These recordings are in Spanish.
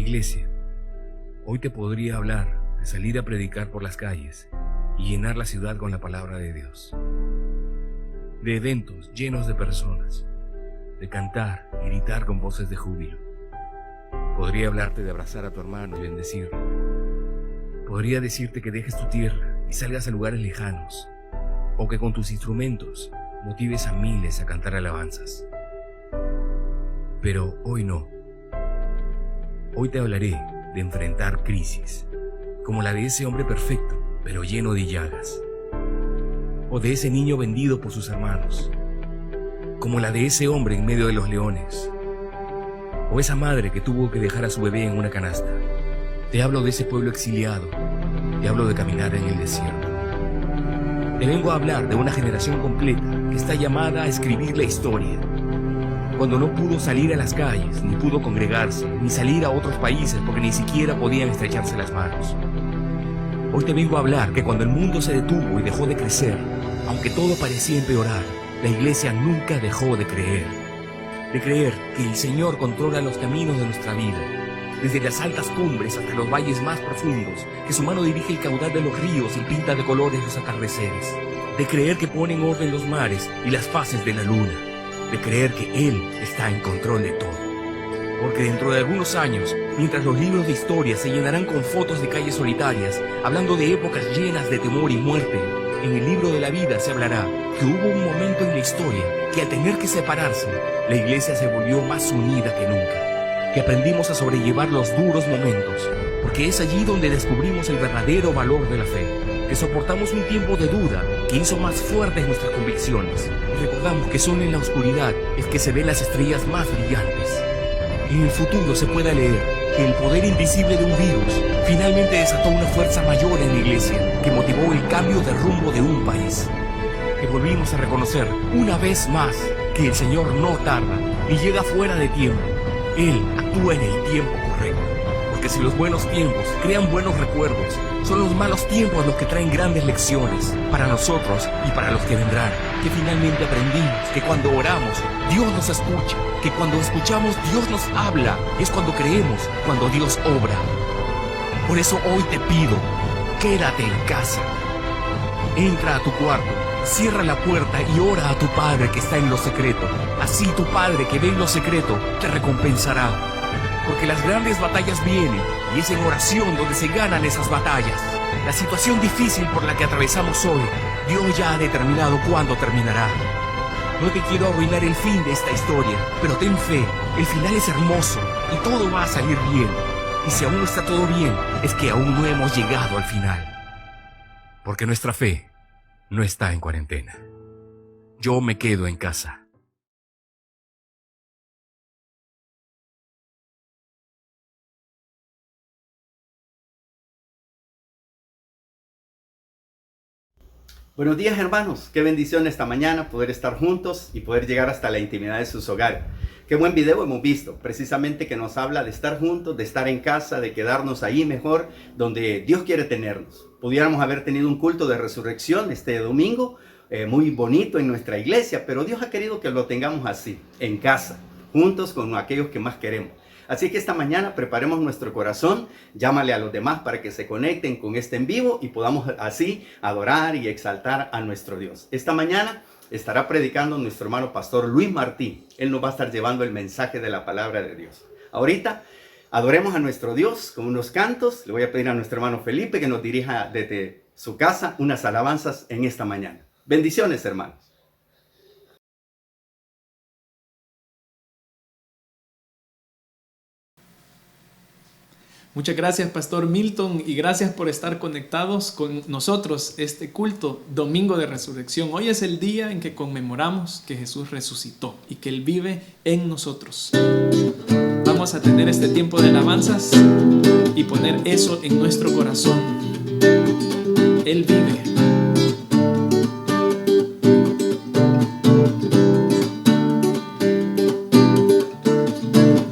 Iglesia, hoy te podría hablar de salir a predicar por las calles y llenar la ciudad con la palabra de Dios, de eventos llenos de personas, de cantar y gritar con voces de júbilo. Podría hablarte de abrazar a tu hermano y bendecirlo. Podría decirte que dejes tu tierra y salgas a lugares lejanos, o que con tus instrumentos motives a miles a cantar alabanzas. Pero hoy no. Hoy te hablaré de enfrentar crisis, como la de ese hombre perfecto, pero lleno de llagas, o de ese niño vendido por sus hermanos, como la de ese hombre en medio de los leones, o esa madre que tuvo que dejar a su bebé en una canasta. Te hablo de ese pueblo exiliado, te hablo de caminar en el desierto. Te vengo a hablar de una generación completa que está llamada a escribir la historia, cuando no pudo salir a las calles, ni pudo congregarse, ni salir a otros países porque ni siquiera podían estrecharse las manos. Hoy te vengo a hablar que cuando el mundo se detuvo y dejó de crecer, aunque todo parecía empeorar, la iglesia nunca dejó de creer que el Señor controla los caminos de nuestra vida, desde las altas cumbres hasta los valles más profundos, que su mano dirige el caudal de los ríos y pinta de colores los atardeceres, de creer que pone en orden los mares y las fases de la luna, de creer que Él está en control de todo. Porque dentro de algunos años, mientras los libros de historia se llenarán con fotos de calles solitarias, hablando de épocas llenas de temor y muerte, en el libro de la vida se hablará que hubo un momento en la historia que al tener que separarse, la iglesia se volvió más unida que nunca, que aprendimos a sobrellevar los duros momentos, porque es allí donde descubrimos el verdadero valor de la fe, que soportamos un tiempo de duda que hizo más fuertes nuestras convicciones, y recordamos que son en la oscuridad es que se ven las estrellas más brillantes. En el futuro se pueda leer que el poder invisible de un virus finalmente desató una fuerza mayor en la iglesia que motivó el cambio de rumbo de un país. Que volvimos a reconocer una vez más que el Señor no tarda ni llega fuera de tiempo. Él actúa en el tiempo correcto. Porque si los buenos tiempos crean buenos recuerdos, son los malos tiempos los que traen grandes lecciones para nosotros y para los que vendrán. Que finalmente aprendimos que cuando oramos, Dios nos escucha. Que cuando escuchamos, Dios nos habla. Y es cuando creemos, cuando Dios obra. Por eso hoy te pido, quédate en casa. Entra a tu cuarto, cierra la puerta y ora a tu Padre que está en lo secreto. Así tu Padre que ve en lo secreto te recompensará. Porque las grandes batallas vienen y es en oración donde se ganan esas batallas. La situación difícil por la que atravesamos hoy, Dios ya ha determinado cuándo terminará. No te quiero arruinar el fin de esta historia, pero ten fe, el final es hermoso y todo va a salir bien. Y si aún no está todo bien, es que aún no hemos llegado al final. Porque nuestra fe no está en cuarentena. Yo me quedo en casa. Buenos días, hermanos, qué bendición esta mañana poder estar juntos y poder llegar hasta la intimidad de sus hogares. Qué buen video hemos visto, precisamente que nos habla de estar juntos, de estar en casa, de quedarnos ahí mejor, donde Dios quiere tenernos. Pudiéramos haber tenido un culto de resurrección este domingo, muy bonito en nuestra iglesia, pero Dios ha querido que lo tengamos así, en casa, juntos con aquellos que más queremos. Así que esta mañana preparemos nuestro corazón, llámale a los demás para que se conecten con este en vivo y podamos así adorar y exaltar a nuestro Dios. Esta mañana estará predicando nuestro hermano pastor Luis Martí. Él nos va a estar llevando el mensaje de la palabra de Dios. Ahorita adoremos a nuestro Dios con unos cantos. Le voy a pedir a nuestro hermano Felipe que nos dirija desde su casa unas alabanzas en esta mañana. Bendiciones, hermanos. Muchas gracias, Pastor Milton, y gracias por estar conectados con nosotros este culto, Domingo de Resurrección. Hoy es el día en que conmemoramos que Jesús resucitó y que Él vive en nosotros. Vamos a tener este tiempo de alabanzas y poner eso en nuestro corazón. Él vive.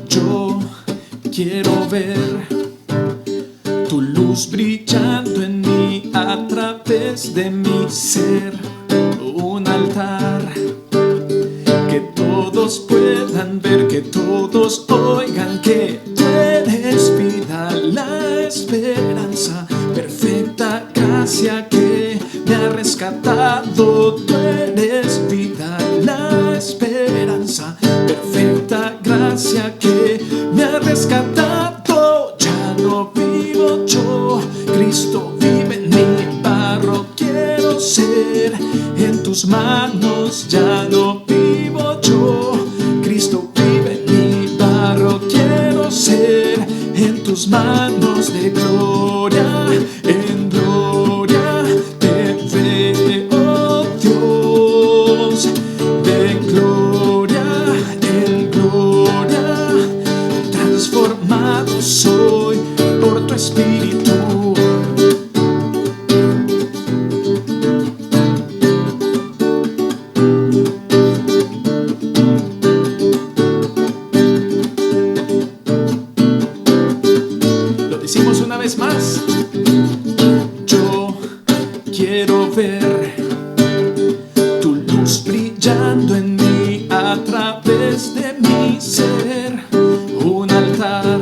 Yo quiero ver tu luz brillando en mí a través de mi ser, un altar que todos puedan ver, que todos oigan que tú eres mi no vivo yo, Cristo vive en mí. Barro quiero ser, en tus manos ya no vivo yo, Cristo vive en mí. Barro quiero ser, en tus manos de gloria en gloria te veo, Dios. De gloria en gloria transformado soy por tu Espíritu. Lo decimos una vez más. Yo quiero ver tu luz brillando en mí a través de mi ser. Un altar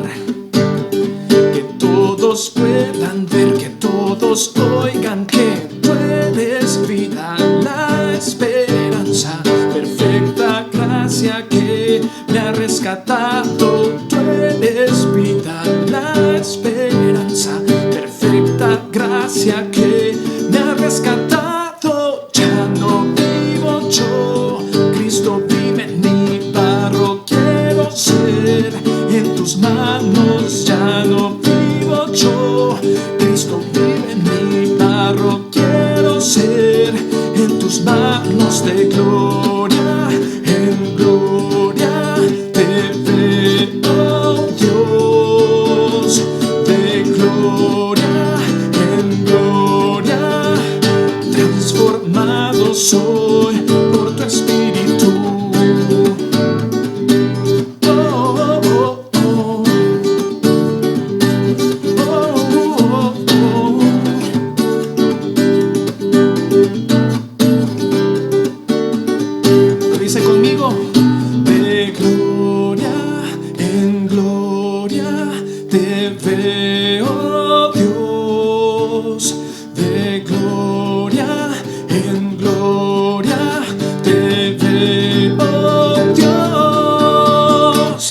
que todos puedan ver, que todos oigan que tú eres vida, la esperanza, perfecta gracia que me ha rescatado. Tú eres vida, la esperanza, perfecta gracia que me ha rescatado. Ya no vivo yo, Cristo vive en mí. Barro quiero ser, en tus manos ya no vivo yo, Cristo vive en mí. Barro quiero ser, en tus manos de gloria en gloria te veo, Dios. De gloria en gloria transformado soy por tu Espíritu. Oh, oh, oh. Oh, oh, oh. Lo dice conmigo. De gloria en gloria te veo, Dios. De gloria en gloria te veo, Dios.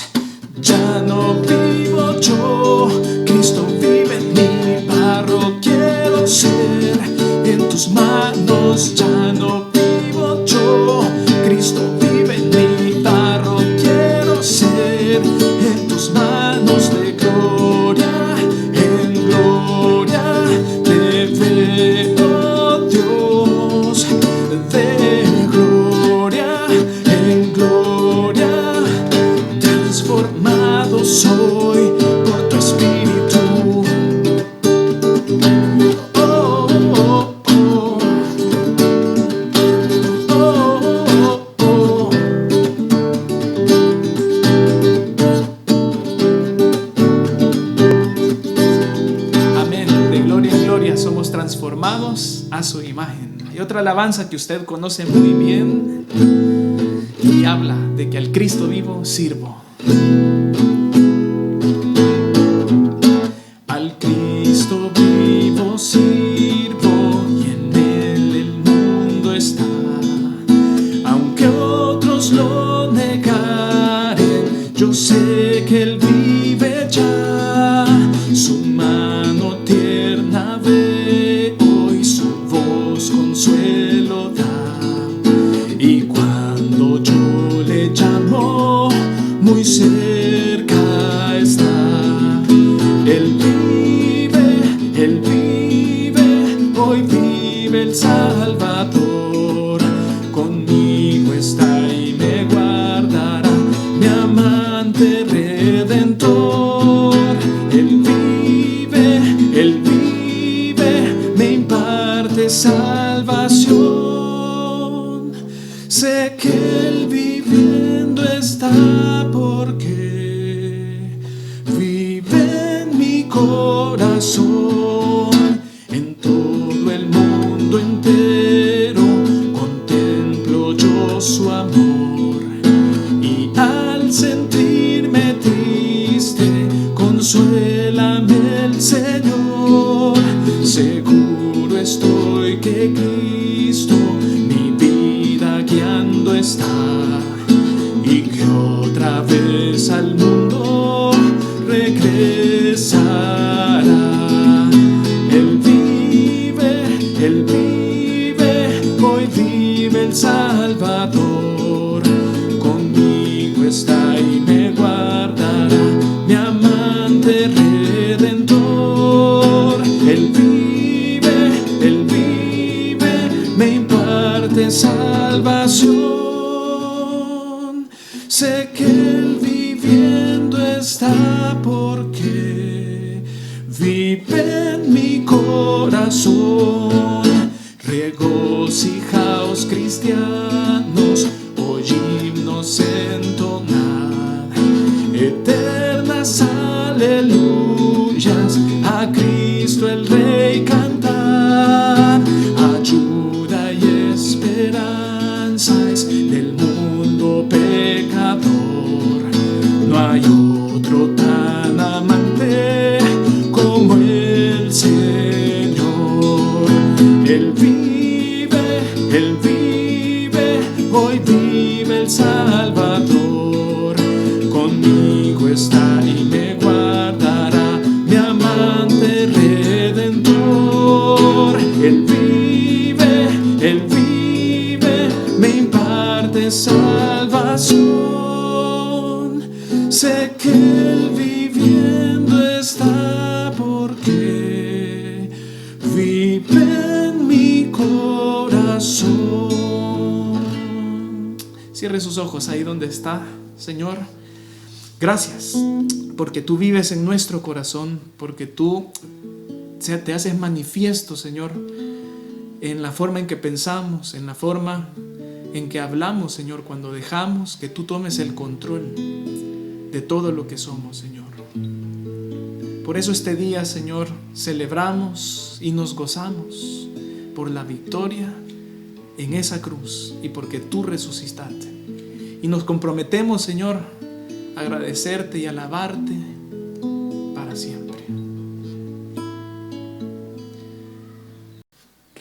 Ya no vivo yo, Cristo vive en mí. Barro quiero ser, en tus manos ya no vivo yo, Cristo vive en mí. Barro quiero ser, en tus manos de gloria en gloria te veo, Dios. De gloria en gloria transformado soy por tu Espíritu. Oh, oh, oh. Oh, oh, oh. Amén. De gloria en gloria somos transformados a su imagen. Hay otra alabanza que usted conoce muy bien y habla de que al Cristo vivo sirvo. Al Cristo vivo sirvo y en él el mundo está. Aunque otros lo negaren, yo sé que él vive ya. Su mano tierna veo y su voz consuelo da. Y cuando yo le llamo, muy cerca está. Él vive, hoy vive el Salvador. Conmigo está y me guardará, mi amante redentor. Él vive, me imparte salvación. Sé que él viviendo está porque vive en mi corazón. En todo el mundo entero contemplo yo su amor. Y al sentirme triste, consuélame el Señor. Seguro estoy que Cristo mi vida guiando está, y que otra vez al mundo regresa. vive en mi corazón. Regocijaos, cristianos, hoy himnos entonad, eternas aleluyas, a Cristo el Rey cantar. Ayuda y esperanza es del mundo pecador, no hay otro tan amante como el Señor. Él vive, hoy vive el Salvador. Conmigo está y me guardará, mi amante redentor. Él vive, me imparte salvación. Sé que Él viviendo está porque vive en mi corazón. Cierre sus ojos ahí donde está. Señor, gracias porque tú vives en nuestro corazón, porque tú te haces manifiesto, Señor, en la forma en que pensamos, en la forma en que hablamos, Señor, cuando dejamos que tú tomes el control de todo lo que somos, Señor. Por eso este día, Señor, celebramos y nos gozamos por la victoria en esa cruz y porque tú resucitaste. Y nos comprometemos, Señor, a agradecerte y alabarte para siempre.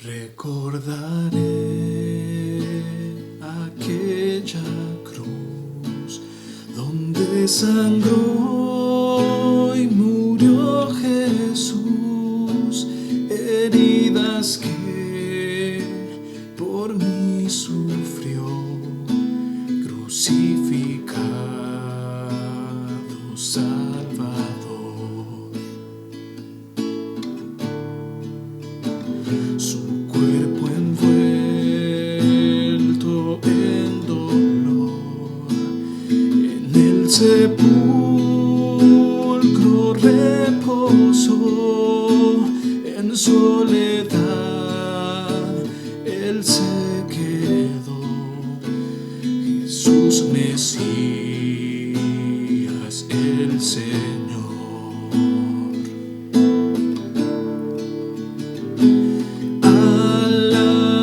Recordaré aquella cruz donde sangró y murió Jesús, heridas que por mí sufrió, crucificado Salvador. Su cuerpo envuelto en dolor, en el sepulcro reposó, en soledad Él se quedó. Jesús Mesías, el Señor.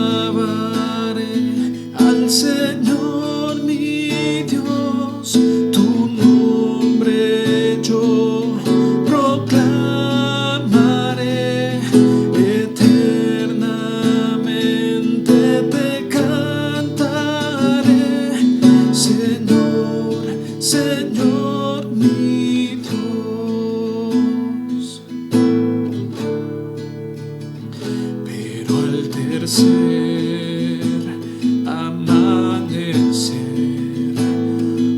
Alabaré al Señor mi Dios, tu nombre yo proclamaré, eternamente te cantaré, Señor, Señor mi Dios. Pero al tercer amanecer,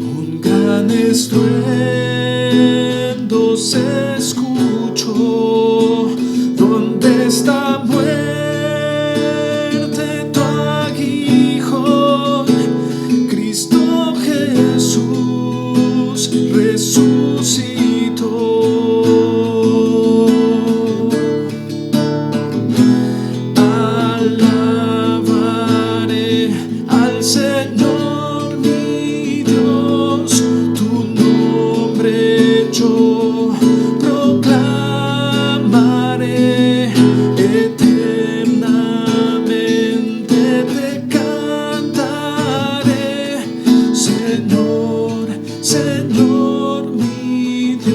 un gran estruendo se escuchó. ¿Dónde está muerte tu aguijón? Cristo Jesús resucitó. Alabaré al Señor mi Dios, tu nombre yo proclamaré, eternamente te cantaré, Señor, Señor mi Dios.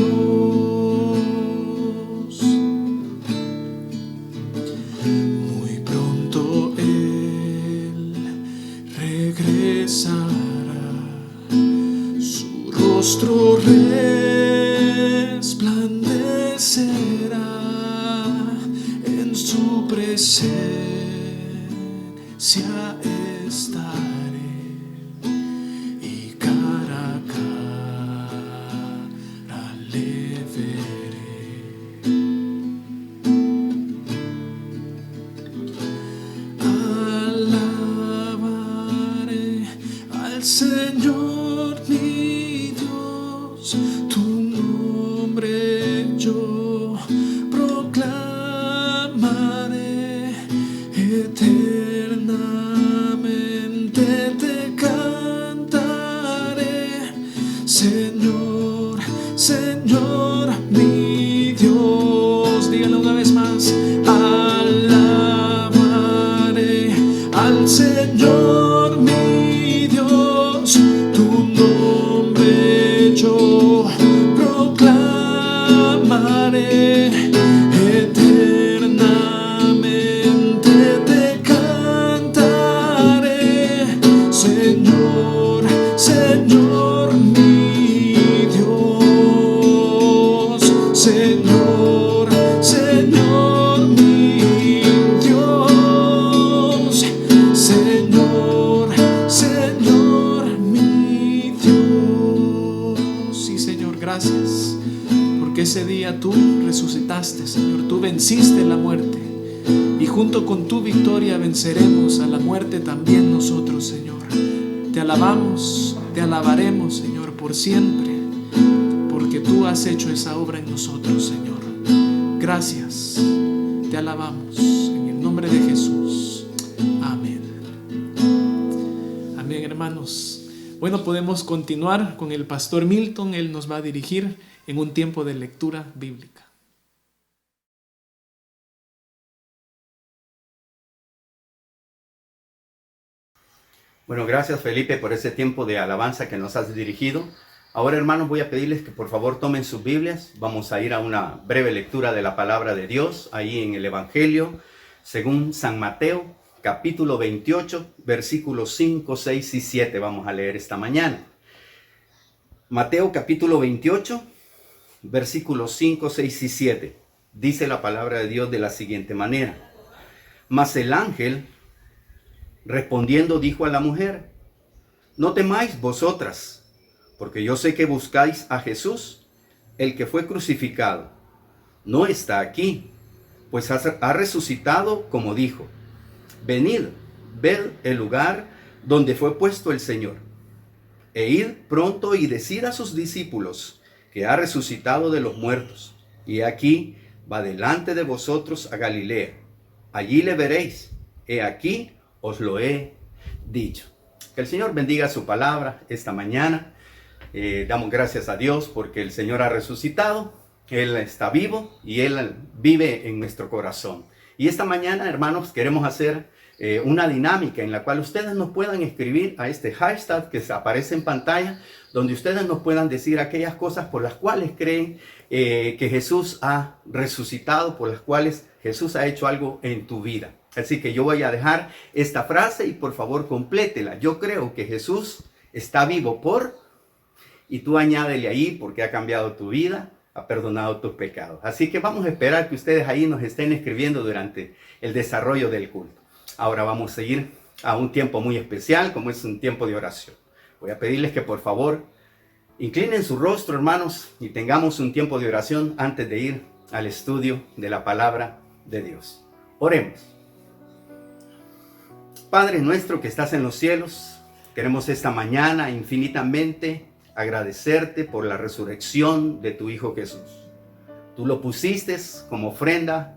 Muy pronto Él regresará, su rostro resplandecerá, en su presencia estaré y cara a cara le veré. Alabaré al Señor mi Dios, tu nombre yo proclamaré. Señor. Tú venciste la muerte y junto con tu victoria venceremos a la muerte también nosotros, Señor. Te alabamos, te alabaremos, Señor, por siempre, porque tú has hecho esa obra en nosotros, Señor. Gracias, te alabamos en el nombre de Jesús. Amén. Amén, hermanos. Bueno, podemos continuar con el pastor Milton. Él nos va a dirigir en un tiempo de lectura bíblica. Bueno, gracias Felipe por ese tiempo de alabanza que nos has dirigido. Ahora, hermanos, voy a pedirles que por favor tomen sus Biblias. Vamos a ir a una breve lectura de la palabra de Dios, ahí en el Evangelio, según San Mateo, capítulo 28, versículos 5, 6 y 7. Vamos a leer esta mañana. Mateo, capítulo 28, versículos 5, 6 y 7. Dice la palabra de Dios de la siguiente manera. Mas el ángel, respondiendo, dijo a la mujer: no temáis vosotras, porque yo sé que buscáis a Jesús, el que fue crucificado. No está aquí, pues ha resucitado como dijo. Venid, ved el lugar donde fue puesto el Señor. E id pronto y decid a sus discípulos que ha resucitado de los muertos. Y aquí va delante de vosotros a Galilea. Allí le veréis. He aquí os lo he dicho. Que el Señor bendiga su palabra esta mañana. Damos gracias a Dios porque el Señor ha resucitado, Él está vivo y Él vive en nuestro corazón. Y esta mañana, hermanos, queremos hacer una dinámica en la cual ustedes nos puedan escribir a este hashtag que aparece en pantalla, donde ustedes nos puedan decir aquellas cosas por las cuales creen que Jesús ha resucitado, por las cuales Jesús ha hecho algo en tu vida. Así que yo voy a dejar esta frase y por favor complétela. Yo creo que Jesús está vivo y tú añádele ahí porque ha cambiado tu vida, ha perdonado tus pecados. Así que vamos a esperar que ustedes ahí nos estén escribiendo durante el desarrollo del culto. Ahora vamos a ir a un tiempo muy especial, como es un tiempo de oración. Voy a pedirles que por favor inclinen su rostro, hermanos, y tengamos un tiempo de oración antes de ir al estudio de la palabra de Dios. Oremos. Padre nuestro que estás en los cielos, queremos esta mañana infinitamente agradecerte por la resurrección de tu Hijo Jesús. Tú lo pusiste como ofrenda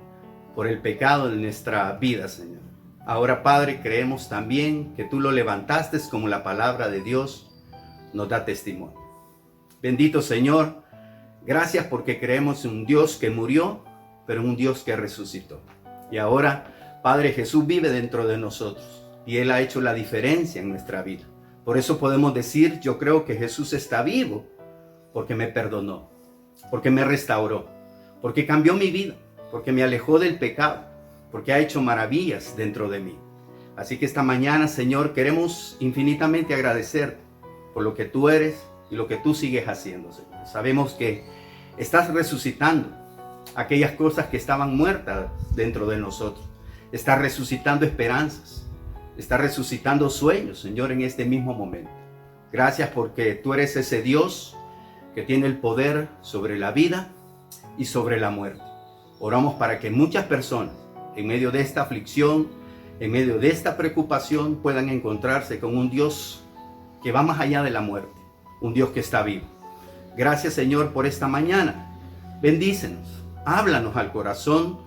por el pecado de nuestra vida, Señor. Ahora, Padre, creemos también que tú lo levantaste como la palabra de Dios nos da testimonio. Bendito Señor, gracias porque creemos en un Dios que murió, pero un Dios que resucitó. Y ahora, Padre, Jesús vive dentro de nosotros y Él ha hecho la diferencia en nuestra vida. Por eso podemos decir, yo creo que Jesús está vivo, porque me perdonó, porque me restauró, porque cambió mi vida, porque me alejó del pecado, porque ha hecho maravillas dentro de mí. Así que esta mañana, Señor, queremos infinitamente agradecerte por lo que tú eres y lo que tú sigues haciendo, Señor. Sabemos que estás resucitando aquellas cosas que estaban muertas dentro de nosotros. Estás resucitando esperanzas. Está resucitando sueños, Señor, en este mismo momento. Gracias porque tú eres ese Dios que tiene el poder sobre la vida y sobre la muerte. Oramos para que muchas personas, en medio de esta aflicción, en medio de esta preocupación, puedan encontrarse con un Dios que va más allá de la muerte, un Dios que está vivo. Gracias, Señor, por esta mañana. Bendícenos, háblanos al corazón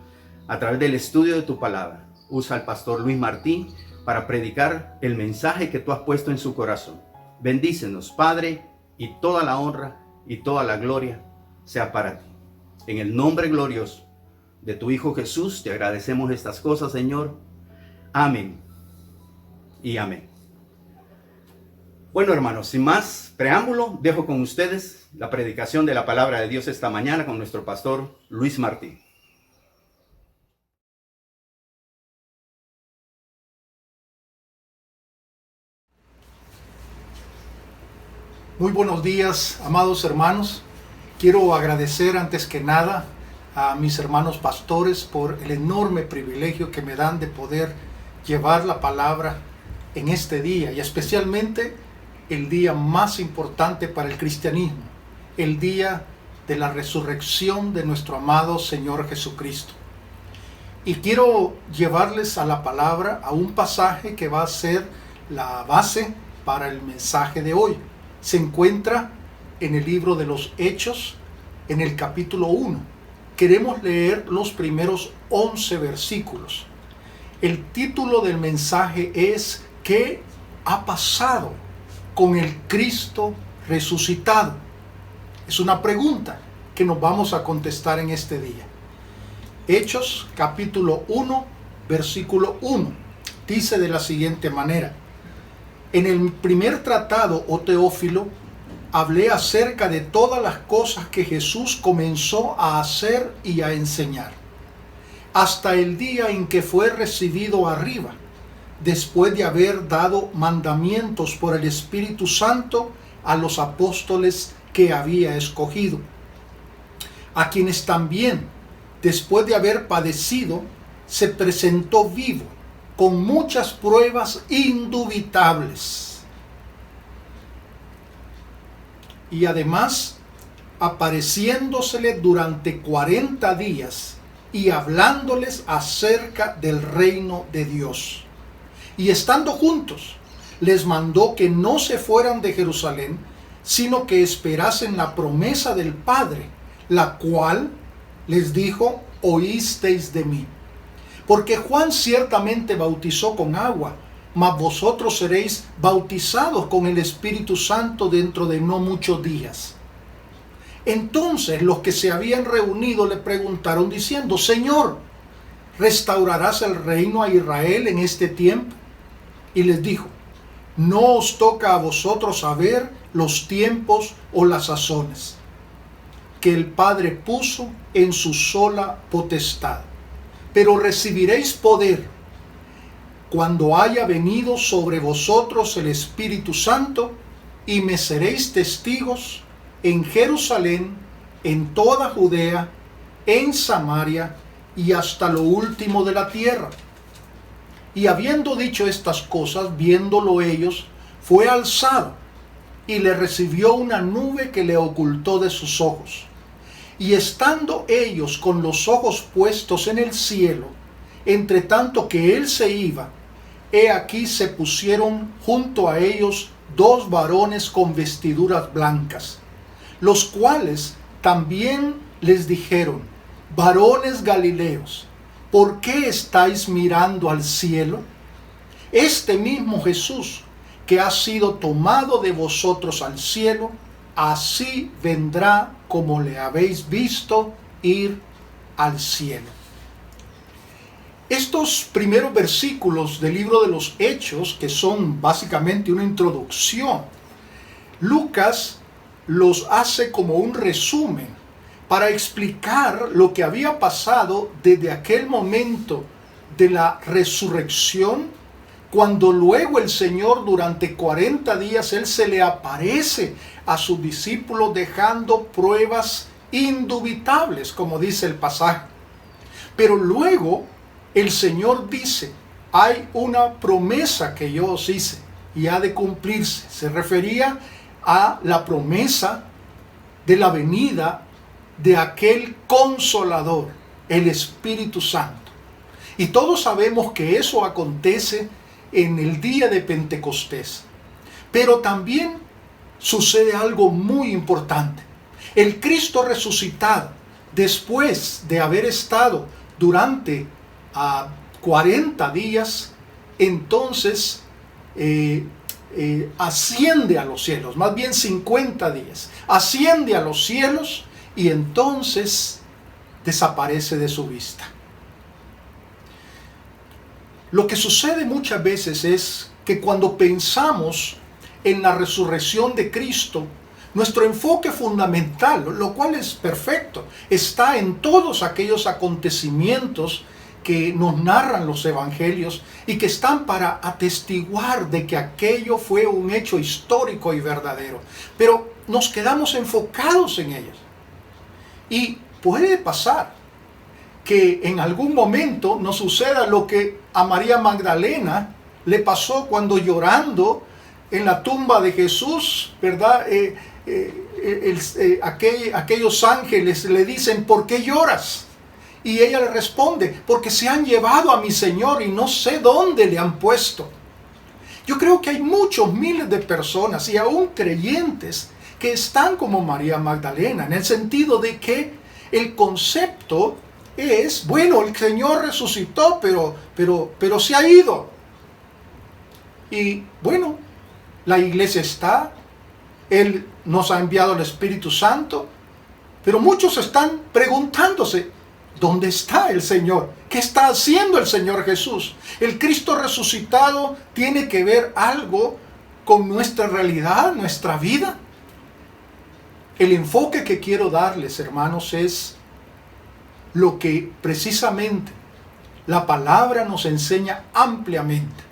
a través del estudio de tu palabra. Usa al pastor Luis Martín para predicar el mensaje que tú has puesto en su corazón. Bendícenos, Padre, y toda la honra y toda la gloria sea para ti. En el nombre glorioso de tu Hijo Jesús, te agradecemos estas cosas, Señor. Amén y amén. Bueno, hermanos, sin más preámbulo, dejo con ustedes la predicación de la palabra de Dios esta mañana con nuestro pastor Luis Martín. Muy buenos días, amados hermanos. Quiero agradecer antes que nada a mis hermanos pastores por el enorme privilegio que me dan de poder llevar la palabra en este día y especialmente el día más importante para el cristianismo, el día de la resurrección de nuestro amado Señor Jesucristo. Y quiero llevarles a la palabra, a un pasaje que va a ser la base para el mensaje de hoy. Se encuentra en el libro de los Hechos, en el capítulo 1. Queremos leer los primeros 11 versículos. El título del mensaje es ¿qué ha pasado con el Cristo resucitado? Es una pregunta que nos vamos a contestar en este día. Hechos capítulo 1, versículo 1. Dice de la siguiente manera: en el primer tratado, oh Teófilo, hablé acerca de todas las cosas que Jesús comenzó a hacer y a enseñar, hasta el día en que fue recibido arriba, después de haber dado mandamientos por el Espíritu Santo a los apóstoles que había escogido, a quienes también, después de haber padecido, se presentó vivo, con muchas pruebas indubitables. Y además, apareciéndosele durante 40 días y hablándoles acerca del reino de Dios. Y estando juntos, les mandó que no se fueran de Jerusalén, sino que esperasen la promesa del Padre, la cual les dijo: oísteis de mí. Porque Juan ciertamente bautizó con agua, mas vosotros seréis bautizados con el Espíritu Santo dentro de no muchos días. Entonces los que se habían reunido le preguntaron diciendo: Señor, ¿restaurarás el reino a Israel en este tiempo? Y les dijo: no os toca a vosotros saber los tiempos o las sazones que el Padre puso en su sola potestad, pero recibiréis poder cuando haya venido sobre vosotros el Espíritu Santo, y me seréis testigos en Jerusalén, en toda Judea, en Samaria y hasta lo último de la tierra. Y habiendo dicho estas cosas, viéndolo ellos, fue alzado, y le recibió una nube que le ocultó de sus ojos. Y estando ellos con los ojos puestos en el cielo, entre tanto que él se iba, he aquí se pusieron junto a ellos 2 varones con vestiduras blancas, los cuales también les dijeron: varones Galileos, ¿por qué estáis mirando al cielo? Este mismo Jesús, que ha sido tomado de vosotros al cielo, así vendrá como le habéis visto ir al cielo. Estos primeros versículos del libro de los Hechos, que son básicamente una introducción, Lucas los hace como un resumen para explicar lo que había pasado desde aquel momento de la resurrección, cuando luego el Señor durante 40 días Él se le aparece a sus discípulos dejando pruebas indubitables, como dice el pasaje. Pero luego el Señor dice: hay una promesa que yo os hice y ha de cumplirse. Se refería a la promesa de la venida de aquel Consolador, el Espíritu Santo. Y todos sabemos que eso acontece en el día de Pentecostés. Pero también sucede algo muy importante. El Cristo resucitado, después de haber estado durante 40 días, entonces asciende a los cielos, más bien 50 días, asciende a los cielos y entonces desaparece de su vista. Lo que sucede muchas veces es que cuando pensamos en la resurrección de Cristo, nuestro enfoque fundamental, lo cual es perfecto, está en todos aquellos acontecimientos que nos narran los evangelios y que están para atestiguar de que aquello fue un hecho histórico y verdadero. Pero nos quedamos enfocados en ellos. Y puede pasar que en algún momento nos suceda lo que a María Magdalena le pasó cuando llorando en la tumba de Jesús, ¿verdad? aquellos ángeles le dicen, ¿por qué lloras? Y ella le responde, porque se han llevado a mi Señor y no sé dónde le han puesto. Yo creo que hay muchos miles de personas y aún creyentes que están como María Magdalena, en el sentido de que el concepto es, bueno, el Señor resucitó, pero se ha ido. Y bueno, la iglesia está, Él nos ha enviado el Espíritu Santo, pero muchos están preguntándose, ¿dónde está el Señor? ¿Qué está haciendo el Señor Jesús? ¿El Cristo resucitado tiene que ver algo con nuestra realidad, nuestra vida? El enfoque que quiero darles, hermanos, es lo que precisamente la palabra nos enseña ampliamente.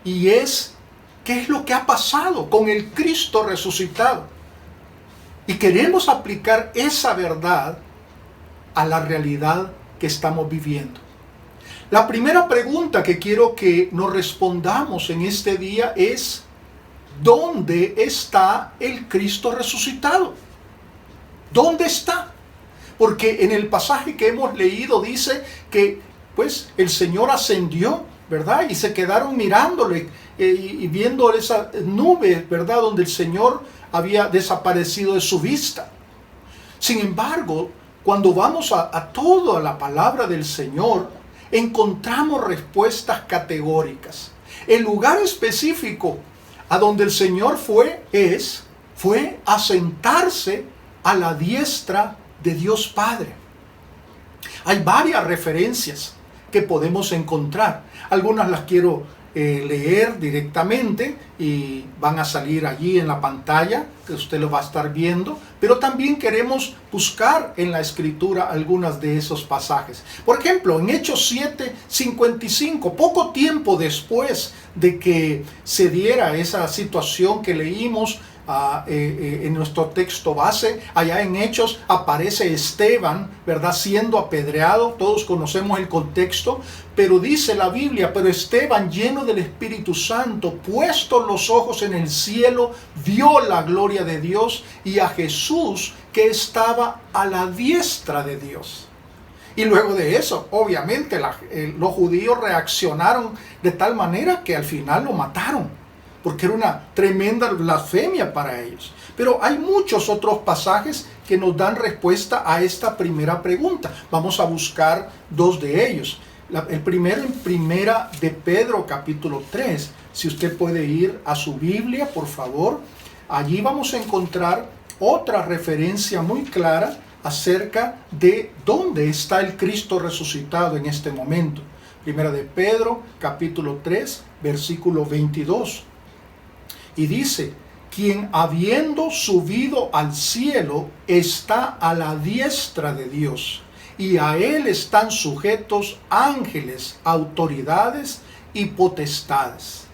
Y es, ¿qué es lo que ha pasado con el Cristo resucitado? Y queremos aplicar esa verdad a la realidad que estamos viviendo. La primera pregunta que quiero que nos respondamos en este día es, ¿dónde está el Cristo resucitado? ¿Dónde está? Porque en el pasaje que hemos leído dice que pues el Señor ascendió, ¿verdad? Y se quedaron mirándole y viendo esa nube, ¿verdad? Donde el Señor había desaparecido de su vista. Sin embargo, cuando vamos a toda la palabra del Señor, encontramos respuestas categóricas. El lugar específico a donde el Señor fue a sentarse a la diestra de Dios Padre. Hay varias referencias que podemos encontrar. Algunas las quiero leer directamente y van a salir allí en la pantalla, que usted lo va a estar viendo, pero también queremos buscar en la Escritura algunas de esos pasajes. Por ejemplo, en Hechos 7:55, poco tiempo después de que se diera esa situación que leímos en nuestro texto base, allá en Hechos aparece Esteban, ¿verdad?, siendo apedreado. Todos conocemos el contexto, pero dice la Biblia, pero Esteban, lleno del Espíritu Santo, puestos los ojos en el cielo, vio la gloria de Dios y a Jesús que estaba a la diestra de Dios. Y luego de eso, obviamente, los judíos reaccionaron de tal manera que al final lo mataron, porque era una tremenda blasfemia para ellos. Pero hay muchos otros pasajes que nos dan respuesta a esta primera pregunta. Vamos a buscar dos de ellos. El primero en Primera de Pedro, capítulo 3. Si usted puede ir a su Biblia, por favor. Allí vamos a encontrar otra referencia muy clara acerca de dónde está el Cristo resucitado en este momento. Primera de Pedro, capítulo 3, versículo 22. Y dice, quien habiendo subido al cielo está a la diestra de Dios, y a él están sujetos ángeles, autoridades y potestades.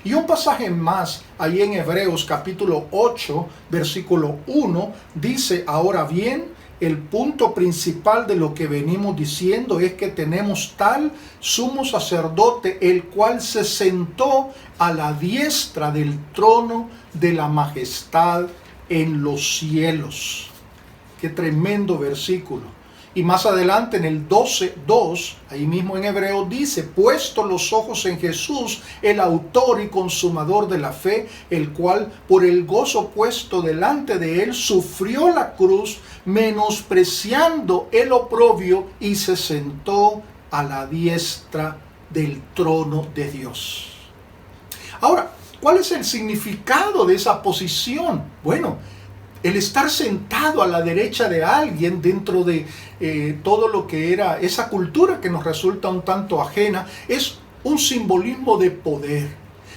Y un pasaje más, ahí en Hebreos capítulo 8, versículo 1, dice, ahora bien, el punto principal de lo que venimos diciendo es que tenemos tal sumo sacerdote, el cual se sentó a la diestra del trono de la majestad en los cielos. Qué tremendo versículo. Y más adelante en el 12:2, ahí mismo en Hebreo dice, puesto los ojos en Jesús, el autor y consumador de la fe, el cual por el gozo puesto delante de él sufrió la cruz, menospreciando el oprobio, y se sentó a la diestra del trono de Dios. Ahora, ¿cuál es el significado de esa posición? Bueno, el estar sentado a la derecha de alguien dentro de todo lo que era esa cultura que nos resulta un tanto ajena, es un simbolismo de poder.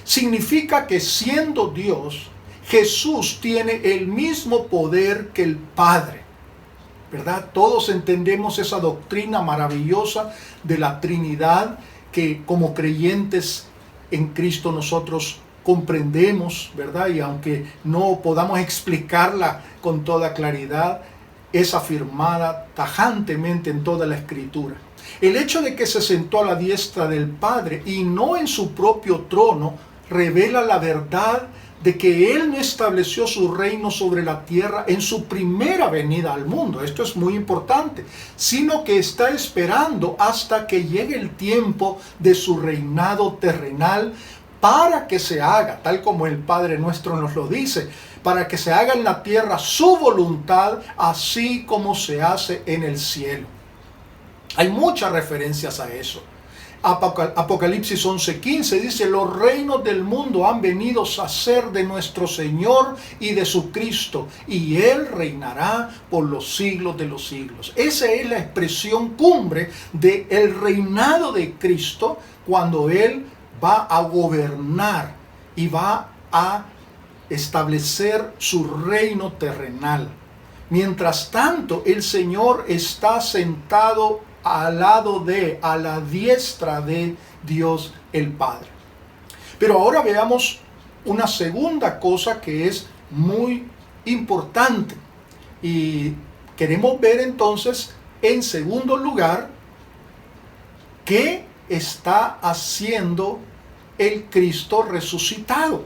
Significa que siendo Dios, Jesús tiene el mismo poder que el Padre, ¿verdad? Todos entendemos esa doctrina maravillosa de la Trinidad que como creyentes en Cristo nosotros comprendemos, ¿verdad? Y aunque no podamos explicarla con toda claridad, es afirmada tajantemente en toda la Escritura. El hecho de que se sentó a la diestra del Padre y no en su propio trono revela la verdad de que Él no estableció su reino sobre la tierra en su primera venida al mundo. Esto es muy importante. Sino que está esperando hasta que llegue el tiempo de su reinado terrenal para que se haga, tal como el Padre nuestro nos lo dice, para que se haga en la tierra su voluntad, así como se hace en el cielo. Hay muchas referencias a eso. Apocalipsis 11:15 dice: los reinos del mundo han venido a ser de nuestro Señor y de su Cristo, y Él reinará por los siglos de los siglos. Esa es la expresión cumbre del reinado de Cristo, cuando Él va a gobernar y va a establecer su reino terrenal. Mientras tanto, el Señor está sentado a la diestra de Dios el Padre. Pero ahora veamos una segunda cosa que es muy importante. Y queremos ver entonces, en segundo lugar, qué está haciendo el Cristo resucitado.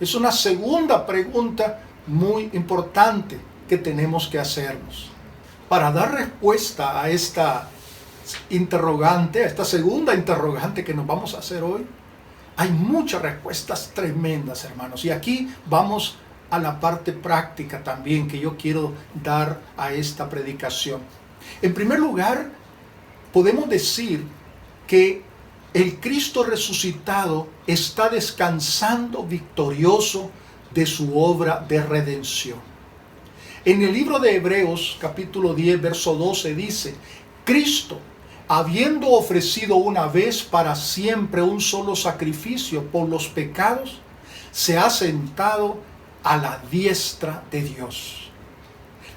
Es una segunda pregunta muy importante que tenemos que hacernos. Para dar respuesta a esta interrogante, a esta segunda interrogante que nos vamos a hacer hoy, hay muchas respuestas tremendas, hermanos. Y aquí vamos a la parte práctica también que yo quiero dar a esta predicación. En primer lugar, podemos decir que el Cristo resucitado está descansando victorioso de su obra de redención. En el libro de Hebreos, capítulo 10, verso 12, dice: Cristo, habiendo ofrecido una vez para siempre un solo sacrificio por los pecados, se ha sentado a la diestra de Dios.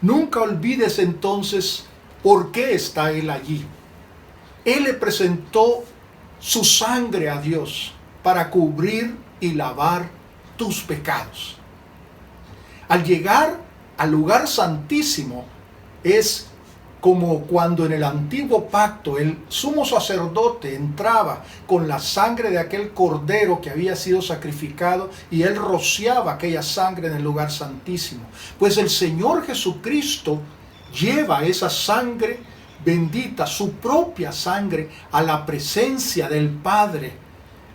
Nunca olvides entonces por qué está Él allí. Él le presentó su sangre a Dios para cubrir y lavar tus pecados. Al llegar al lugar santísimo, es como cuando en el antiguo pacto el sumo sacerdote entraba con la sangre de aquel cordero que había sido sacrificado y él rociaba aquella sangre en el lugar santísimo. Pues el Señor Jesucristo lleva esa sangre bendita, su propia sangre, a la presencia del Padre,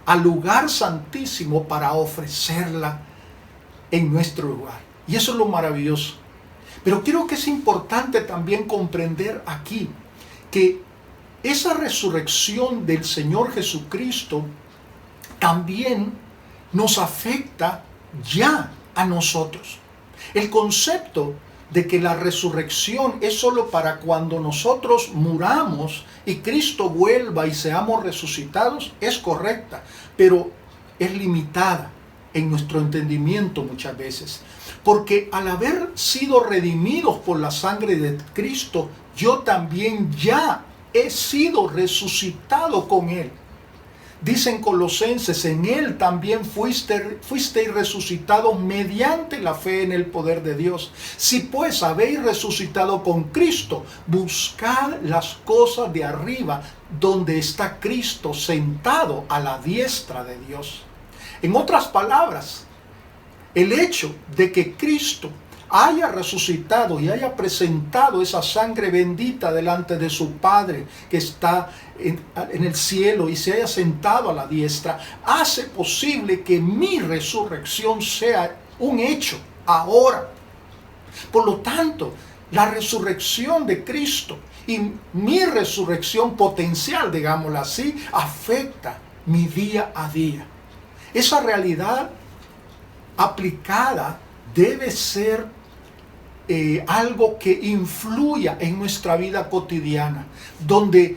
al lugar santísimo, para ofrecerla en nuestro lugar. Y eso es lo maravilloso. Pero creo que es importante también comprender aquí que esa resurrección del Señor Jesucristo también nos afecta ya a nosotros. El concepto de que la resurrección es solo para cuando nosotros muramos y Cristo vuelva y seamos resucitados es correcta, pero es limitada en nuestro entendimiento muchas veces. Porque al haber sido redimidos por la sangre de Cristo, yo también ya he sido resucitado con Él. Dicen Colosenses: en Él también fuisteis resucitados mediante la fe en el poder de Dios. Si pues habéis resucitado con Cristo, buscad las cosas de arriba, donde está Cristo sentado a la diestra de Dios. En otras palabras, el hecho de que Cristo haya resucitado y haya presentado esa sangre bendita delante de su Padre que está en el cielo y se haya sentado a la diestra, hace posible que mi resurrección sea un hecho ahora. Por lo tanto, la resurrección de Cristo y mi resurrección potencial, digámoslo así, afecta mi día a día. Esa realidad aplicada debe ser algo que influya en nuestra vida cotidiana, donde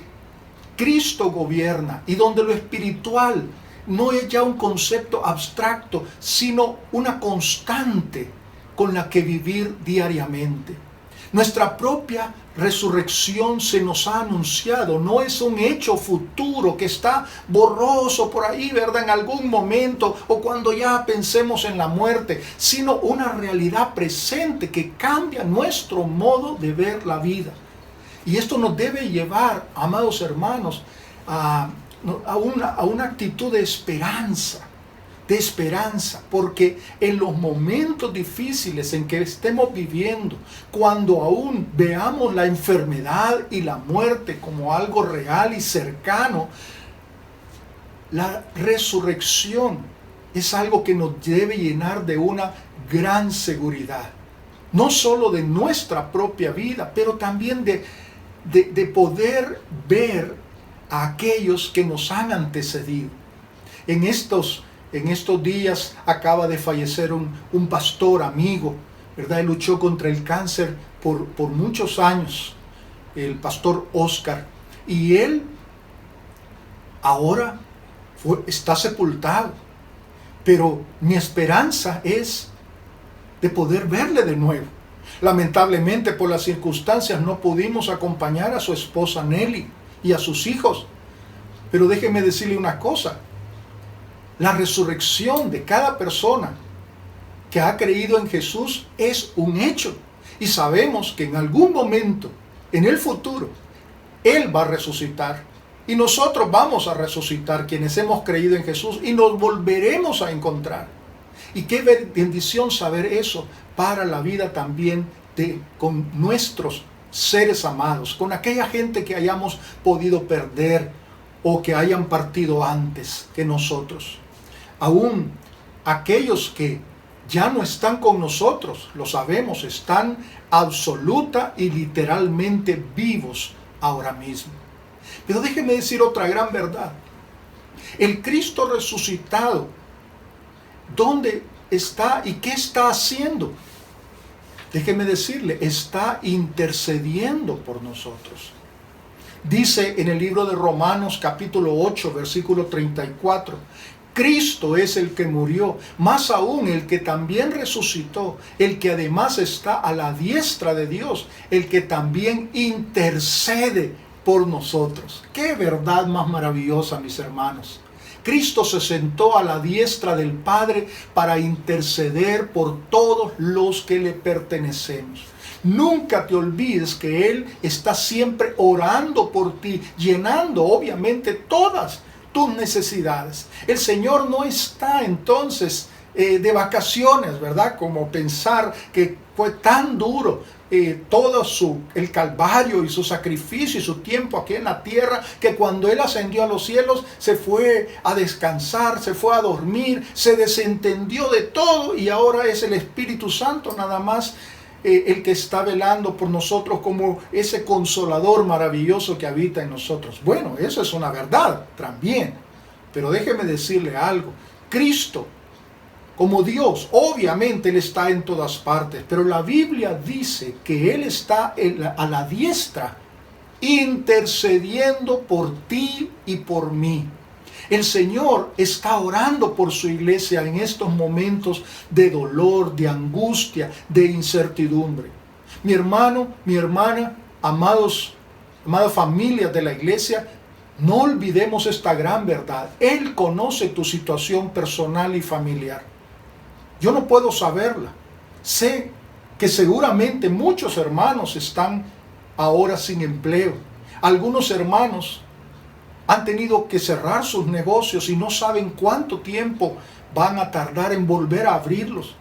Cristo gobierna y donde lo espiritual no es ya un concepto abstracto, sino una constante con la que vivir diariamente. Nuestra propia resurrección se nos ha anunciado, no es un hecho futuro que está borroso por ahí, ¿verdad? En algún momento o cuando ya pensemos en la muerte, sino una realidad presente que cambia nuestro modo de ver la vida. Y esto nos debe llevar, amados hermanos, a una actitud de esperanza, de esperanza, porque en los momentos difíciles en que estemos viviendo, cuando aún veamos la enfermedad y la muerte como algo real y cercano, la resurrección es algo que nos debe llenar de una gran seguridad, no solo de nuestra propia vida, pero también de poder ver a aquellos que nos han antecedido. En estos días acaba de fallecer un pastor amigo, ¿verdad? Él luchó contra el cáncer por muchos años, el pastor Oscar, y él ahora está sepultado, pero mi esperanza es de poder verle de nuevo. Lamentablemente, por las circunstancias, no pudimos acompañar a su esposa Nelly y a sus hijos, pero déjeme decirle una cosa: la resurrección de cada persona que ha creído en Jesús es un hecho, y sabemos que en algún momento, en el futuro, Él va a resucitar, y nosotros vamos a resucitar, quienes hemos creído en Jesús, y nos volveremos a encontrar. Y qué bendición saber eso para la vida también con nuestros seres amados, con aquella gente que hayamos podido perder o que hayan partido antes que nosotros. Aún aquellos que ya no están con nosotros, lo sabemos, están absoluta y literalmente vivos ahora mismo. Pero déjeme decir otra gran verdad. El Cristo resucitado, ¿dónde está y qué está haciendo? Déjeme decirle, está intercediendo por nosotros. Dice en el libro de Romanos capítulo 8, versículo 34, Cristo es el que murió, más aún el que también resucitó, el que además está a la diestra de Dios, el que también intercede por nosotros. ¡Qué verdad más maravillosa, mis hermanos! Cristo se sentó a la diestra del Padre para interceder por todos los que le pertenecemos. Nunca te olvides que Él está siempre orando por ti, llenando obviamente todas tus necesidades. El Señor no está entonces de vacaciones, ¿verdad? Como pensar que fue tan duro todo el Calvario y su sacrificio y su tiempo aquí en la tierra, que cuando Él ascendió a los cielos se fue a descansar, se fue a dormir, se desentendió de todo, y ahora es el Espíritu Santo nada más el que está velando por nosotros como ese consolador maravilloso que habita en nosotros. Bueno, eso es una verdad también, pero déjeme decirle algo. Cristo, como Dios, obviamente Él está en todas partes, pero la Biblia dice que Él está a la diestra intercediendo por ti y por mí. El Señor está orando por su iglesia en estos momentos de dolor, de angustia, de incertidumbre. Mi hermano, mi hermana, amadas familias de la iglesia, no olvidemos esta gran verdad. Él conoce tu situación personal y familiar. Yo no puedo saberla. Sé que seguramente muchos hermanos están ahora sin empleo. Algunos hermanos han tenido que cerrar sus negocios y no saben cuánto tiempo van a tardar en volver a abrirlos.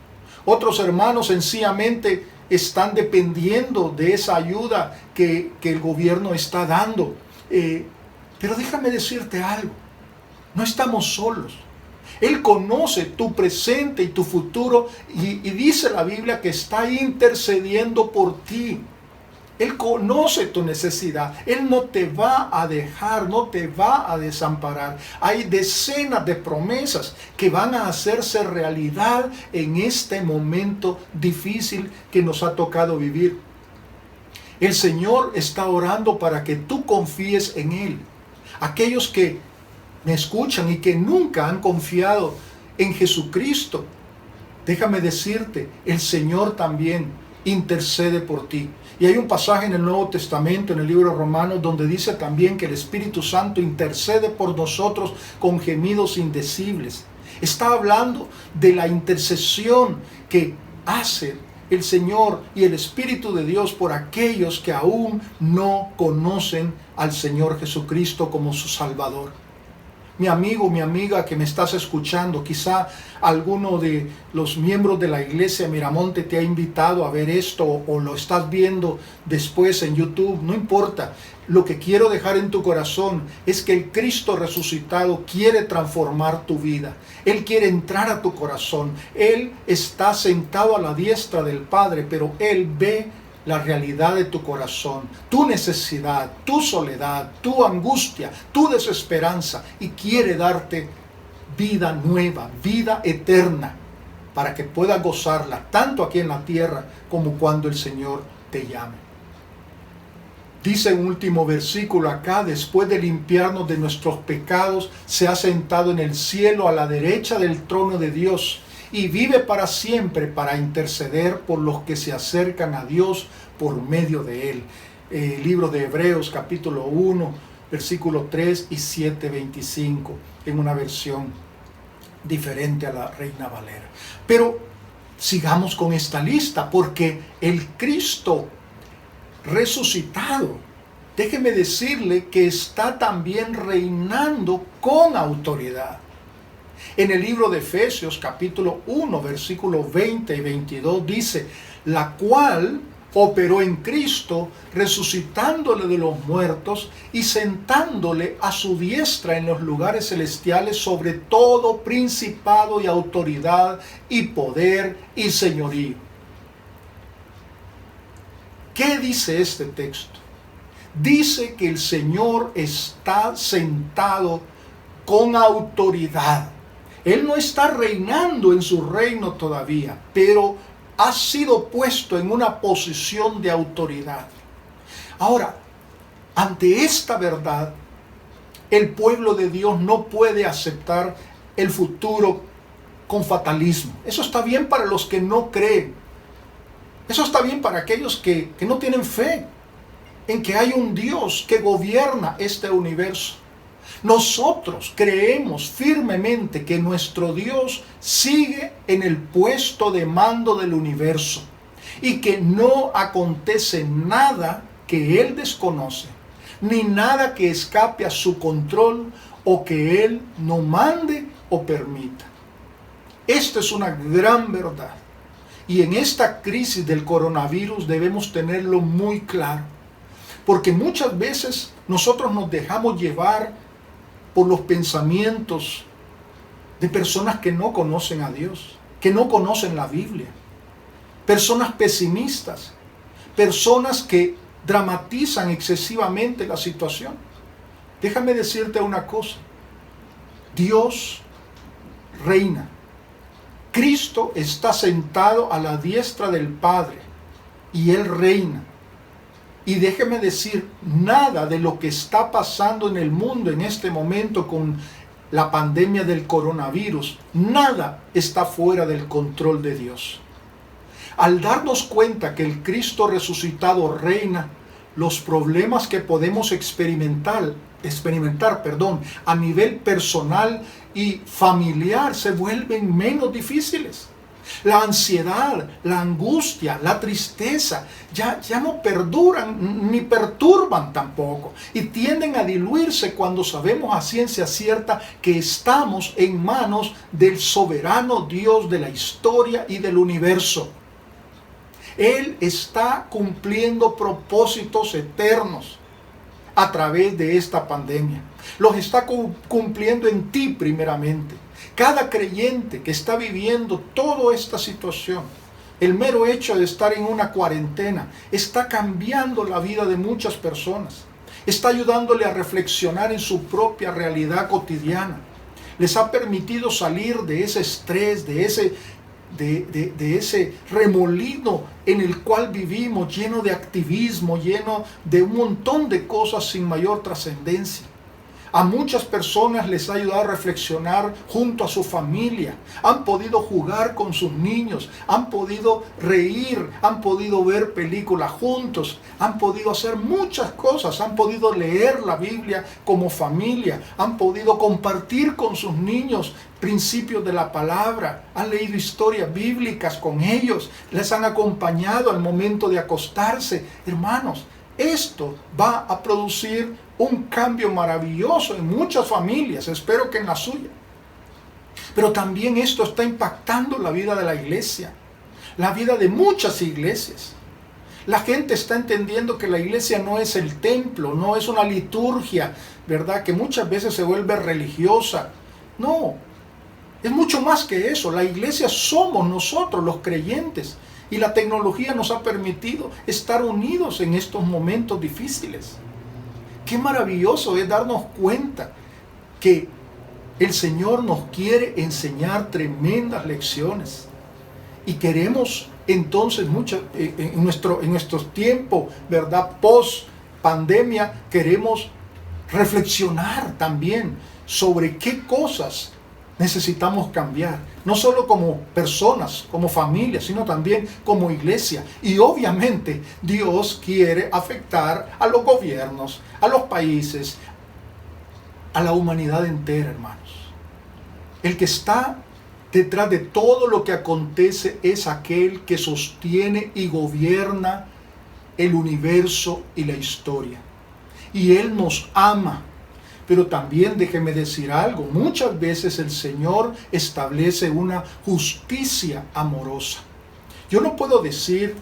Otros hermanos sencillamente están dependiendo de esa ayuda que el gobierno está dando. Pero déjame decirte algo, no estamos solos. Él conoce tu presente y tu futuro, y dice la Biblia que está intercediendo por ti. Él conoce tu necesidad. Él no te va a dejar, no te va a desamparar. Hay decenas de promesas que van a hacerse realidad en este momento difícil que nos ha tocado vivir. El Señor está orando para que tú confíes en Él. Aquellos que me escuchan y que nunca han confiado en Jesucristo, déjame decirte, el Señor también intercede por ti. Y hay un pasaje en el Nuevo Testamento, en el libro de Romanos, donde dice también que el Espíritu Santo intercede por nosotros con gemidos indecibles. Está hablando de la intercesión que hace el Señor y el Espíritu de Dios por aquellos que aún no conocen al Señor Jesucristo como su Salvador. mi amigo, mi amiga que me estás escuchando, quizá alguno de los miembros de la iglesia Miramonte te ha invitado a ver esto o lo estás viendo después en YouTube, no importa. Lo que quiero dejar en tu corazón es que el Cristo resucitado quiere transformar tu vida. Él quiere entrar a tu corazón. Él está sentado a la diestra del Padre, pero Él ve la realidad de tu corazón, tu necesidad, tu soledad, tu angustia, tu desesperanza, y quiere darte vida nueva, vida eterna, para que puedas gozarla tanto aquí en la tierra como cuando el Señor te llame. Dice un último versículo acá: después de limpiarnos de nuestros pecados, se ha sentado en el cielo a la derecha del trono de Dios y vive para siempre para interceder por los que se acercan a Dios por medio de Él. Libro de Hebreos capítulo 1, versículo 3 y 7:25, en una versión diferente a la Reina Valera. Pero sigamos con esta lista, porque el Cristo resucitado, déjeme decirle que está también reinando con autoridad. En el libro de Efesios capítulo 1 versículos 20 y 22 dice: la cual operó en Cristo, resucitándole de los muertos y sentándole a su diestra en los lugares celestiales sobre todo principado y autoridad y poder y señorío. ¿Qué dice este texto? Dice que el Señor está sentado con autoridad. Él no está reinando en su reino todavía, pero ha sido puesto en una posición de autoridad. Ahora, ante esta verdad, el pueblo de Dios no puede aceptar el futuro con fatalismo. Eso está bien para los que no creen. Eso está bien para aquellos que no tienen fe en que hay un Dios que gobierna este universo. Nosotros creemos firmemente que nuestro Dios sigue en el puesto de mando del universo y que no acontece nada que Él desconoce, ni nada que escape a su control o que Él no mande o permita. Esta es una gran verdad. Y en esta crisis del coronavirus debemos tenerlo muy claro, porque muchas veces nosotros nos dejamos llevar por los pensamientos de personas que no conocen a Dios, que no conocen la Biblia, personas pesimistas, personas que dramatizan excesivamente la situación. Déjame decirte una cosa: Dios reina. Cristo está sentado a la diestra del Padre y Él reina. Y déjeme decir, nada de lo que está pasando en el mundo en este momento con la pandemia del coronavirus, nada está fuera del control de Dios. Al darnos cuenta que el Cristo resucitado reina, los problemas que podemos experimentar, a nivel personal y familiar se vuelven menos difíciles. La ansiedad, la angustia, la tristeza ya no perduran ni perturban tampoco, y tienden a diluirse cuando sabemos a ciencia cierta que estamos en manos del soberano Dios de la historia y del universo. Él está cumpliendo propósitos eternos a través de esta pandemia. Los está cumpliendo en ti primeramente. Cada creyente que está viviendo toda esta situación, el mero hecho de estar en una cuarentena, está cambiando la vida de muchas personas. Está ayudándole a reflexionar en su propia realidad cotidiana. Les ha permitido salir de ese estrés, de ese remolino en el cual vivimos, lleno de activismo, lleno de un montón de cosas sin mayor trascendencia. A muchas personas les ha ayudado a reflexionar junto a su familia. Han podido jugar con sus niños, han podido reír, han podido ver películas juntos, han podido hacer muchas cosas, han podido leer la Biblia como familia, han podido compartir con sus niños principios de la palabra, han leído historias bíblicas con ellos, les han acompañado al momento de acostarse. Hermanos, Esto va a producir un cambio maravilloso en muchas familias, espero que en la suya. Pero también esto está impactando la vida de la iglesia, la vida de muchas iglesias. La gente está entendiendo que la iglesia no es el templo, no es una liturgia, ¿verdad? Que muchas veces se vuelve religiosa. No, es mucho más que eso. La iglesia somos nosotros, los creyentes. Y la tecnología nos ha permitido estar unidos en estos momentos difíciles. Qué maravilloso es darnos cuenta que el Señor nos quiere enseñar tremendas lecciones. Y queremos entonces en nuestro tiempo, ¿verdad? Post pandemia, queremos reflexionar también sobre qué cosas necesitamos cambiar. No solo como personas, como familia, sino también como iglesia. Y obviamente Dios quiere afectar a los gobiernos, a los países, a la humanidad entera, hermanos. El que está detrás de todo lo que acontece es aquel que sostiene y gobierna el universo y la historia. Y Él nos ama. Pero también déjeme decir algo, muchas veces el Señor establece una justicia amorosa. Yo no puedo decir,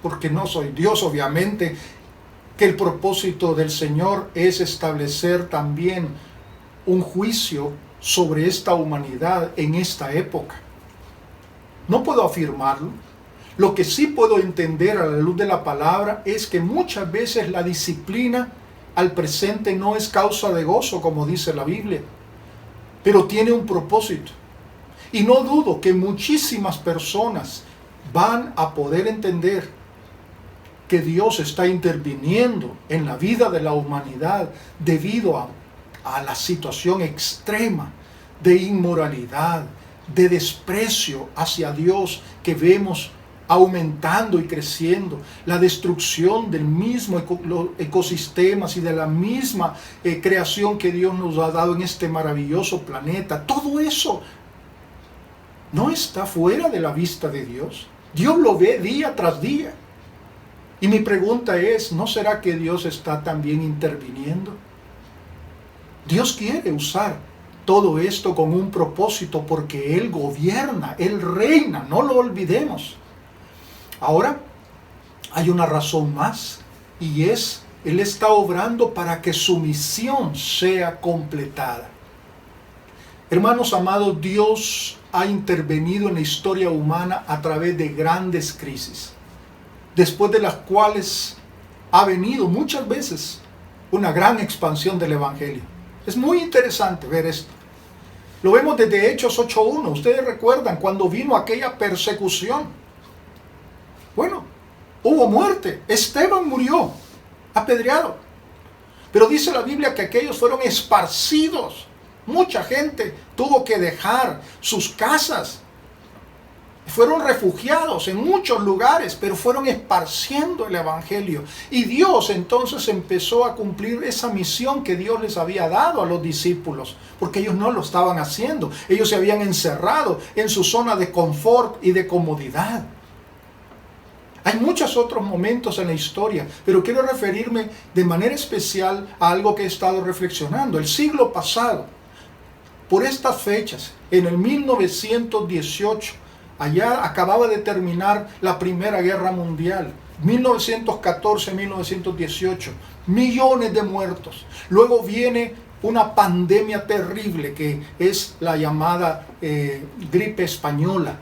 porque no soy Dios obviamente, que el propósito del Señor es establecer también un juicio sobre esta humanidad en esta época. No puedo afirmarlo. Lo que sí puedo entender a la luz de la palabra es que muchas veces la disciplina al presente no es causa de gozo, como dice la Biblia, pero tiene un propósito. Y no dudo que muchísimas personas van a poder entender que Dios está interviniendo en la vida de la humanidad debido a la situación extrema de inmoralidad, de desprecio hacia Dios que vemos aumentando y creciendo, la destrucción del mismo ecosistemas y de la misma creación que Dios nos ha dado en este maravilloso planeta. Todo eso no está fuera de la vista de Dios. Dios lo ve día tras día. Y mi pregunta es, ¿no será que Dios está también interviniendo? Dios quiere usar todo esto con un propósito porque Él gobierna, Él reina, no lo olvidemos. Ahora, hay una razón más, y es, Él está obrando para que su misión sea completada. Hermanos amados, Dios ha intervenido en la historia humana a través de grandes crisis, después de las cuales ha venido muchas veces una gran expansión del Evangelio. Es muy interesante ver esto. Lo vemos desde Hechos 8:1. Ustedes recuerdan cuando vino aquella persecución. Bueno, hubo muerte. Esteban murió apedreado. Pero dice la Biblia que aquellos fueron esparcidos. Mucha gente tuvo que dejar sus casas. Fueron refugiados en muchos lugares, pero fueron esparciendo el Evangelio. Y Dios entonces empezó a cumplir esa misión que Dios les había dado a los discípulos, porque ellos no lo estaban haciendo. Ellos se habían encerrado en su zona de confort y de comodidad. Hay muchos otros momentos en la historia, pero quiero referirme de manera especial a algo que he estado reflexionando. El siglo pasado, por estas fechas, en el 1918, allá acababa de terminar la Primera Guerra Mundial, 1914-1918, millones de muertos. Luego viene una pandemia terrible que es la llamada gripe española.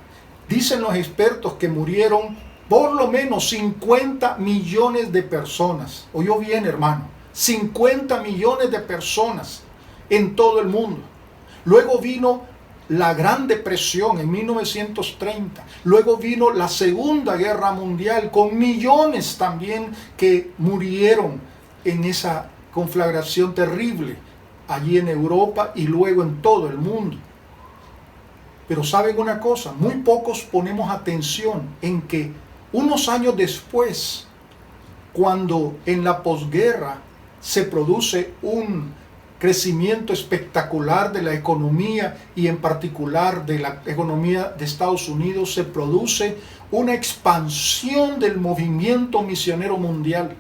Dicen los expertos que murieron por lo menos 50 millones de personas. ¿Oyó bien, hermano? 50 millones de personas en todo el mundo. Luego vino la Gran Depresión en 1930. Luego vino la Segunda Guerra Mundial con millones también que murieron en esa conflagración terrible allí en Europa y luego en todo el mundo. Pero saben una cosa, muy pocos ponemos atención en que unos años después, cuando en la posguerra se produce un crecimiento espectacular de la economía y en particular de la economía de Estados Unidos, se produce una expansión del movimiento misionero mundial.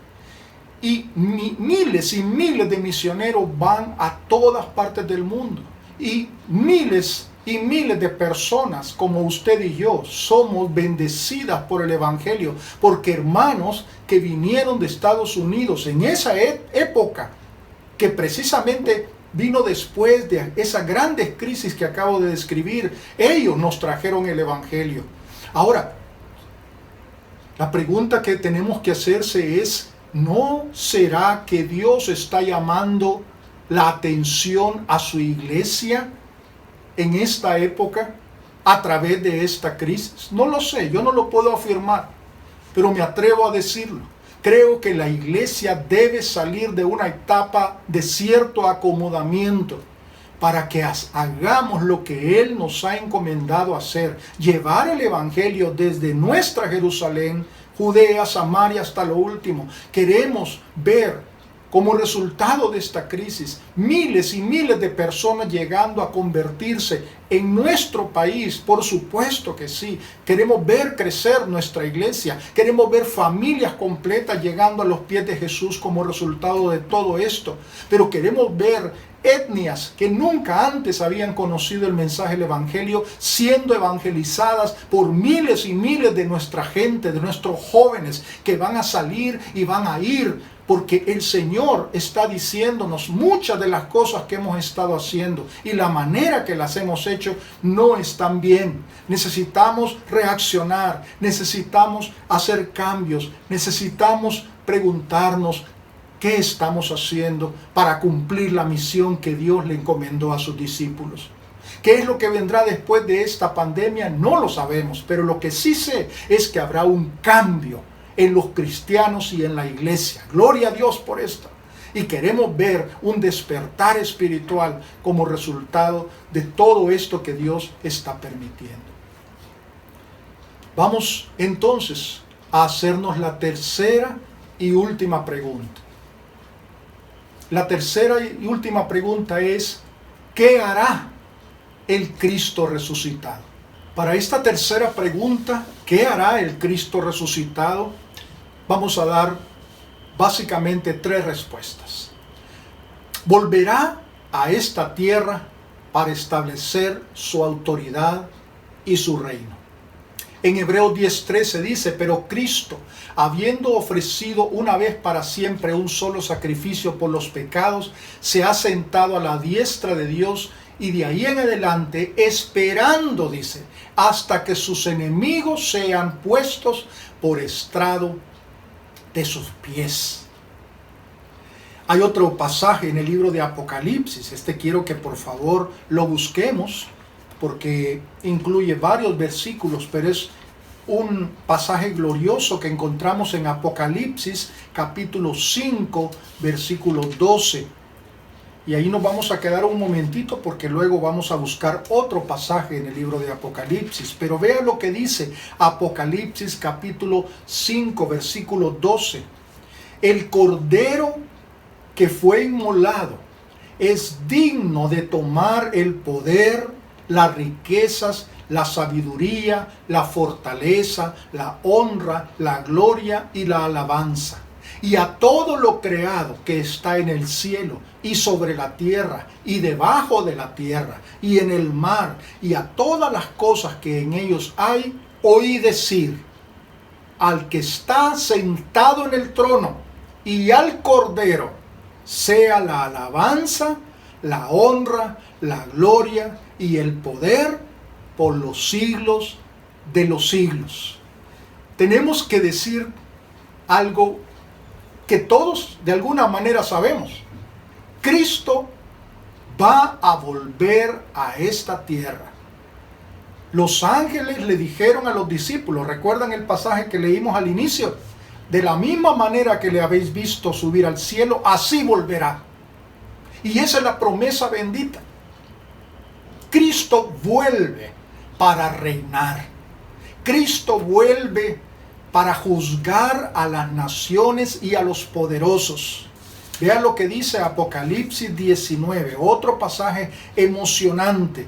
Y miles y miles de misioneros van a todas partes del mundo. Y miles de personas como usted y yo somos bendecidas por el Evangelio. Porque hermanos que vinieron de Estados Unidos en esa época, que precisamente vino después de esas grandes crisis que acabo de describir, ellos nos trajeron el Evangelio. Ahora, la pregunta que tenemos que hacerse es, ¿no será que Dios está llamando la atención a su iglesia en esta época a través de esta crisis? No lo sé, yo no lo puedo afirmar, pero me atrevo a decirlo. Creo que la iglesia debe salir de una etapa de cierto acomodamiento para que hagamos lo que Él nos ha encomendado hacer, llevar el Evangelio desde nuestra Jerusalén, Judea, Samaria, hasta lo último. Queremos ver como resultado de esta crisis miles y miles de personas llegando a convertirse en nuestro país. Por supuesto que sí. Queremos ver crecer nuestra iglesia. Queremos ver familias completas llegando a los pies de Jesús como resultado de todo esto. Pero queremos ver etnias que nunca antes habían conocido el mensaje del Evangelio siendo evangelizadas por miles y miles de nuestra gente, de nuestros jóvenes que van a salir y van a ir. Porque el Señor está diciéndonos muchas de las cosas que hemos estado haciendo y la manera que las hemos hecho no están bien. Necesitamos reaccionar, necesitamos hacer cambios, necesitamos preguntarnos qué estamos haciendo para cumplir la misión que Dios le encomendó a sus discípulos. ¿Qué es lo que vendrá después de esta pandemia? No lo sabemos, pero lo que sí sé es que habrá un cambio en los cristianos y en la iglesia. Gloria a Dios por esto. Y queremos ver un despertar espiritual como resultado de todo esto que Dios está permitiendo. Vamos entonces a hacernos la tercera y última pregunta. La tercera y última pregunta es, ¿qué hará el Cristo resucitado? Para esta tercera pregunta, ¿qué hará el Cristo resucitado? Vamos a dar básicamente tres respuestas. Volverá a esta tierra para establecer su autoridad y su reino. En Hebreos 10:13 dice, pero Cristo, habiendo ofrecido una vez para siempre un solo sacrificio por los pecados, se ha sentado a la diestra de Dios y de ahí en adelante esperando, dice, hasta que sus enemigos sean puestos por estrado de sus pies. Hay otro pasaje en el libro de Apocalipsis. Quiero que por favor lo busquemos porque incluye varios versículos, pero es un pasaje glorioso que encontramos en Apocalipsis capítulo 5 versículo 12. Y ahí nos vamos a quedar un momentito porque luego vamos a buscar otro pasaje en el libro de Apocalipsis. Pero vea lo que dice Apocalipsis capítulo 5 versículo 12. El cordero que fue inmolado es digno de tomar el poder, las riquezas, la sabiduría, la fortaleza, la honra, la gloria y la alabanza. Y a todo lo creado que está en el cielo y sobre la tierra y debajo de la tierra y en el mar y a todas las cosas que en ellos hay, oí decir al que está sentado en el trono y al Cordero sea la alabanza, la honra, la gloria y el poder por los siglos de los siglos. Tenemos que decir algo que todos de alguna manera sabemos. Cristo va a volver a esta tierra. Los ángeles le dijeron a los discípulos, ¿recuerdan el pasaje que leímos al inicio? De la misma manera que le habéis visto subir al cielo, así volverá. Y esa es la promesa bendita. Cristo vuelve para reinar. Cristo vuelve para juzgar a las naciones y a los poderosos. Vean lo que dice Apocalipsis 19, otro pasaje emocionante.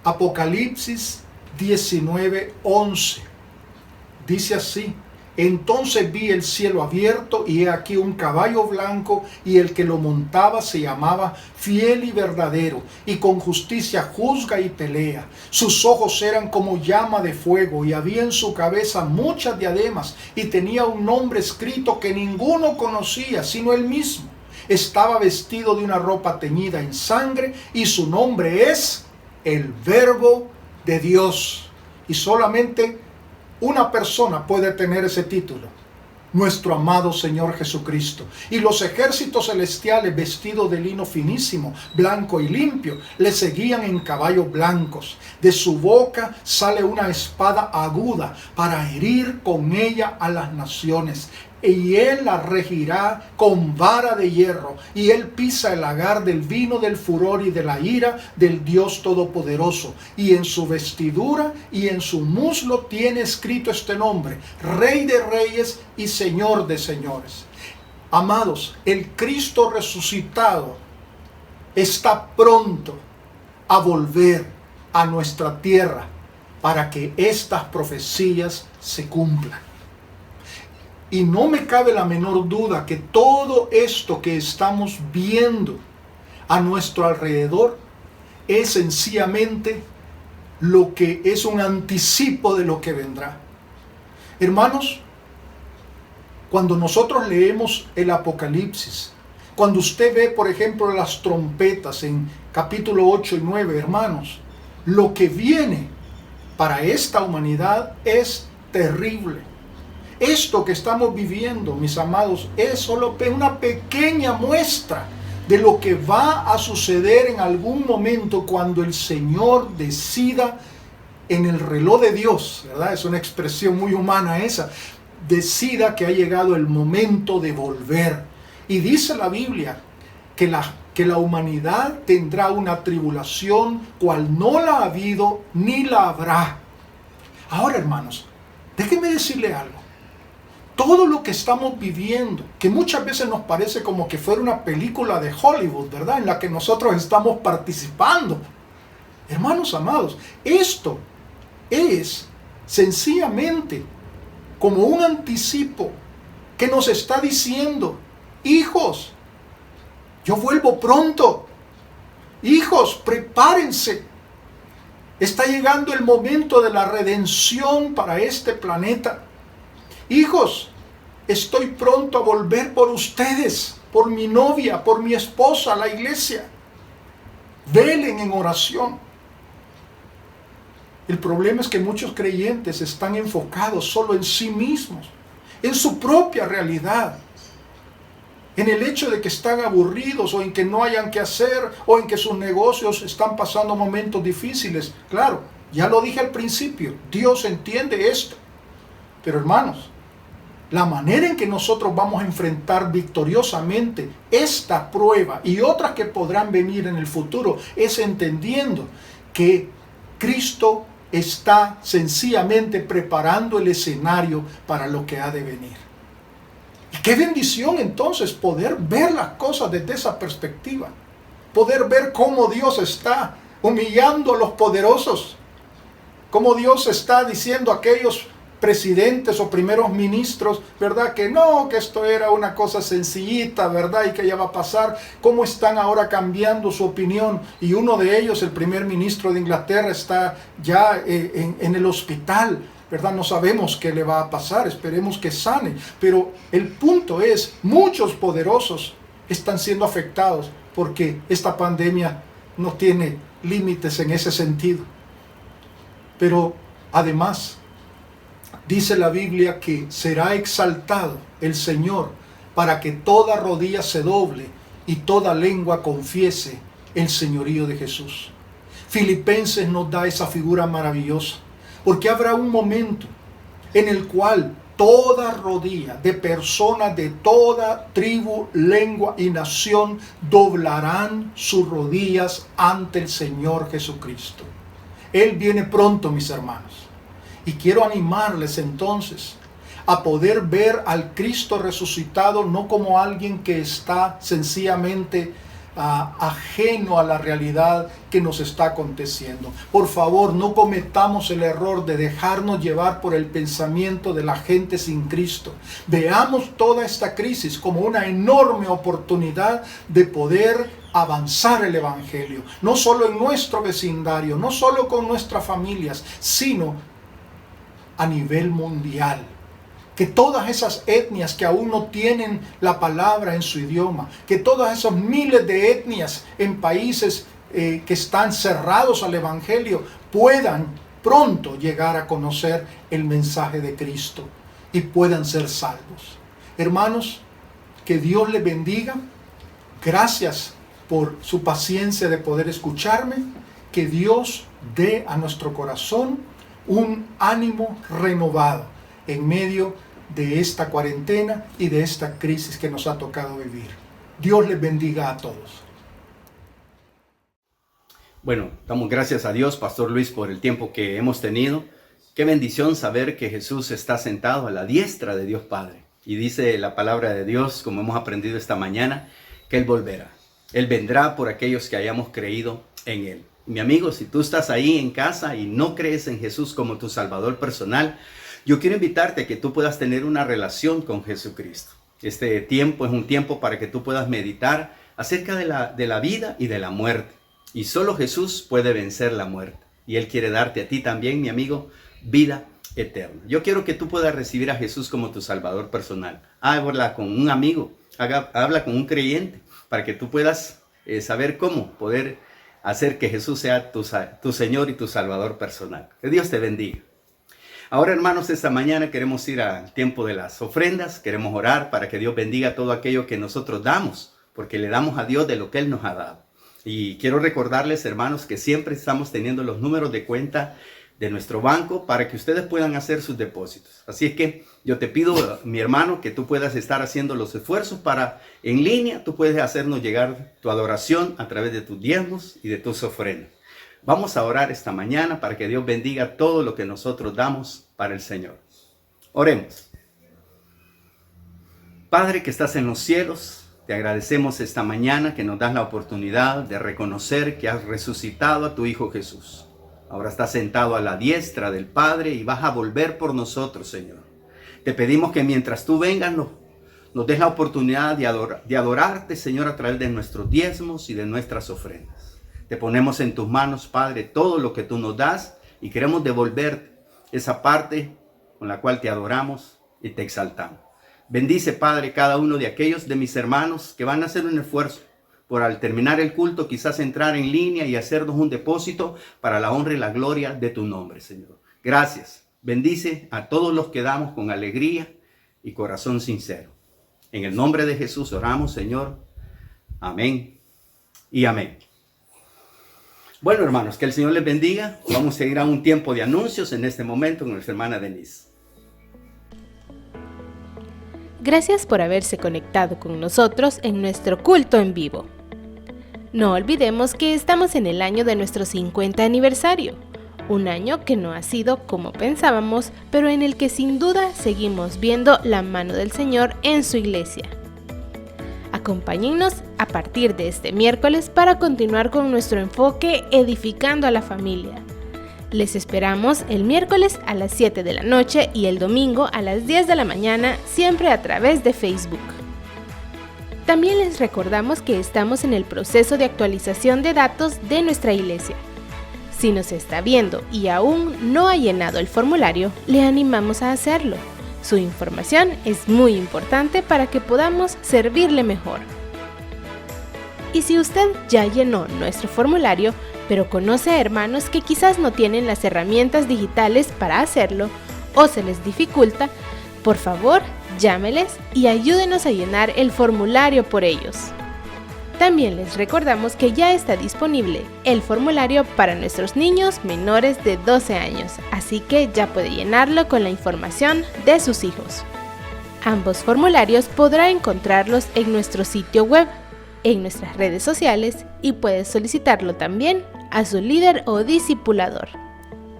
Apocalipsis 19:11. Dice así: Entonces vi el cielo abierto y he aquí un caballo blanco, y el que lo montaba se llamaba Fiel y Verdadero, y con justicia juzga y pelea. Sus ojos eran como llama de fuego, y había en su cabeza muchas diademas, y tenía un nombre escrito que ninguno conocía sino él mismo. Estaba vestido de una ropa teñida en sangre, y su nombre es el Verbo de Dios. Y solamente una persona puede tener ese título: nuestro amado Señor Jesucristo. Y los ejércitos celestiales, vestidos de lino finísimo, blanco y limpio, le seguían en caballos blancos. De su boca sale una espada aguda para herir con ella a las naciones. Y él la regirá con vara de hierro, y él pisa el lagar del vino del furor y de la ira del Dios Todopoderoso. Y en su vestidura y en su muslo tiene escrito este nombre: Rey de Reyes y Señor de Señores. Amados, el Cristo resucitado está pronto a volver a nuestra tierra para que estas profecías se cumplan. Y no me cabe la menor duda que todo esto que estamos viendo a nuestro alrededor es sencillamente lo que es un anticipo de lo que vendrá. Hermanos, cuando nosotros leemos el Apocalipsis, cuando usted ve, por ejemplo, las trompetas en capítulo 8 y 9, hermanos, lo que viene para esta humanidad es terrible. Esto que estamos viviendo, mis amados, es solo una pequeña muestra de lo que va a suceder en algún momento cuando el Señor decida en el reloj de Dios, ¿verdad? Es una expresión muy humana esa. Decida que ha llegado el momento de volver. Y dice la Biblia que la humanidad tendrá una tribulación cual no la ha habido ni la habrá. Ahora, hermanos, déjenme decirle algo. Todo lo que estamos viviendo, que muchas veces nos parece como que fuera una película de Hollywood, ¿verdad?, en la que nosotros estamos participando. Hermanos amados, esto es sencillamente como un anticipo que nos está diciendo: hijos, yo vuelvo pronto. Hijos, prepárense. Está llegando el momento de la redención para este planeta. Hijos, estoy pronto a volver por ustedes, por mi novia, por mi esposa, la iglesia. Velen en oración. El problema es que muchos creyentes están enfocados solo en sí mismos, en su propia realidad, en el hecho de que están aburridos o en que no hayan que hacer o en que sus negocios están pasando momentos difíciles. Claro, ya lo dije al principio, Dios entiende esto. Pero hermanos, la manera en que nosotros vamos a enfrentar victoriosamente esta prueba y otras que podrán venir en el futuro es entendiendo que Cristo está sencillamente preparando el escenario para lo que ha de venir. Y qué bendición entonces poder ver las cosas desde esa perspectiva, poder ver cómo Dios está humillando a los poderosos, cómo Dios está diciendo a aquellos presidentes o primeros ministros, ¿verdad?, que no, que esto era una cosa sencillita, ¿verdad?, y que ya va a pasar. Cómo están ahora cambiando su opinión, y uno de ellos, el primer ministro de Inglaterra, está ya en el hospital, ¿verdad? No sabemos qué le va a pasar, esperemos que sane, pero el punto es, muchos poderosos están siendo afectados porque esta pandemia no tiene límites en ese sentido. Pero además, dice la Biblia que será exaltado el Señor para que toda rodilla se doble y toda lengua confiese el señorío de Jesús. Filipenses nos da esa figura maravillosa, porque habrá un momento en el cual toda rodilla de personas de toda tribu, lengua y nación doblarán sus rodillas ante el Señor Jesucristo. Él viene pronto, mis hermanos. Y quiero animarles entonces a poder ver al Cristo resucitado no como alguien que está sencillamente ajeno a la realidad que nos está aconteciendo. Por favor, no cometamos el error de dejarnos llevar por el pensamiento de la gente sin Cristo. Veamos toda esta crisis como una enorme oportunidad de poder avanzar el Evangelio, no solo en nuestro vecindario, no solo con nuestras familias, sino a nivel mundial. Que todas esas etnias que aún no tienen la palabra en su idioma, que todas esas miles de etnias en países que están cerrados al Evangelio, puedan pronto llegar a conocer el mensaje de Cristo y puedan ser salvos. Hermanos, que Dios les bendiga. Gracias por su paciencia de poder escucharme. Que Dios dé a nuestro corazón un ánimo renovado en medio de esta cuarentena y de esta crisis que nos ha tocado vivir. Dios les bendiga a todos. Bueno, damos gracias a Dios, Pastor Luis, por el tiempo que hemos tenido. Qué bendición saber que Jesús está sentado a la diestra de Dios Padre. Y dice la palabra de Dios, como hemos aprendido esta mañana, que Él volverá. Él vendrá por aquellos que hayamos creído en Él. Mi amigo, si tú estás ahí en casa y no crees en Jesús como tu Salvador personal, yo quiero invitarte a que tú puedas tener una relación con Jesucristo. Este tiempo es un tiempo para que tú puedas meditar acerca de la vida y de la muerte. Y solo Jesús puede vencer la muerte. Y Él quiere darte a ti también, mi amigo, vida eterna. Yo quiero que tú puedas recibir a Jesús como tu Salvador personal. Habla con un amigo, habla con un creyente, para que tú puedas saber cómo poder hacer que Jesús sea tu Señor y tu Salvador personal. Que Dios te bendiga. Ahora, hermanos, esta mañana queremos ir al tiempo de las ofrendas. Queremos orar para que Dios bendiga todo aquello que nosotros damos, porque le damos a Dios de lo que Él nos ha dado. Y quiero recordarles, hermanos, que siempre estamos teniendo los números de cuenta de nuestro banco para que ustedes puedan hacer sus depósitos. Así es que yo te pido, mi hermano, que tú puedas estar haciendo los esfuerzos para en línea. Tú puedes hacernos llegar tu adoración a través de tus diezmos y de tus ofrendas. Vamos a orar esta mañana para que Dios bendiga todo lo que nosotros damos para el Señor. Oremos. Padre que estás en los cielos, te agradecemos esta mañana que nos das la oportunidad de reconocer que has resucitado a tu Hijo Jesús. Ahora estás sentado a la diestra del Padre y vas a volver por nosotros, Señor. Te pedimos que mientras tú vengas nos des la oportunidad de adorarte, Señor, a través de nuestros diezmos y de nuestras ofrendas. Te ponemos en tus manos, Padre, todo lo que tú nos das y queremos devolverte esa parte con la cual te adoramos y te exaltamos. Bendice, Padre, cada uno de aquellos de mis hermanos que van a hacer un esfuerzo por al terminar el culto quizás entrar en línea y hacernos un depósito para la honra y la gloria de tu nombre, Señor. Gracias. Bendice a todos los que damos con alegría y corazón sincero. En el nombre de Jesús oramos, Señor. Amén y amén. Bueno, hermanos, que el Señor les bendiga. Vamos a ir a un tiempo de anuncios en este momento con nuestra hermana Denise. Gracias por haberse conectado con nosotros en nuestro culto en vivo. No olvidemos que estamos en el año de nuestro 50 aniversario, un año que no ha sido como pensábamos, pero en el que sin duda seguimos viendo la mano del Señor en su iglesia. Acompáñennos a partir de este miércoles para continuar con nuestro enfoque edificando a la familia. Les esperamos el miércoles a las 7 de la noche y el domingo a las 10 de la mañana, siempre a través de Facebook. También les recordamos que estamos en el proceso de actualización de datos de nuestra iglesia. Si nos está viendo y aún no ha llenado el formulario, le animamos a hacerlo. Su información es muy importante para que podamos servirle mejor. Y si usted ya llenó nuestro formulario, pero conoce a hermanos que quizás no tienen las herramientas digitales para hacerlo o se les dificulta, por favor, llámeles y ayúdenos a llenar el formulario por ellos. También les recordamos que ya está disponible el formulario para nuestros niños menores de 12 años, así que ya puede llenarlo con la información de sus hijos. Ambos formularios podrá encontrarlos en nuestro sitio web, en nuestras redes sociales y puede solicitarlo también a su líder o discipulador.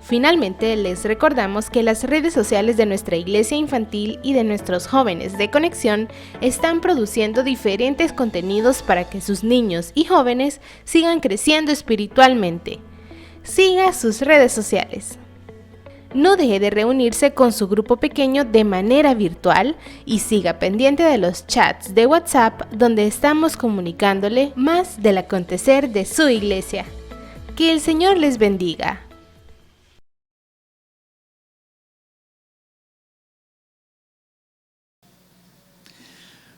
Finalmente, les recordamos que las redes sociales de nuestra iglesia infantil y de nuestros jóvenes de conexión están produciendo diferentes contenidos para que sus niños y jóvenes sigan creciendo espiritualmente. Siga sus redes sociales. No deje de reunirse con su grupo pequeño de manera virtual y siga pendiente de los chats de WhatsApp donde estamos comunicándole más del acontecer de su iglesia. Que el Señor les bendiga.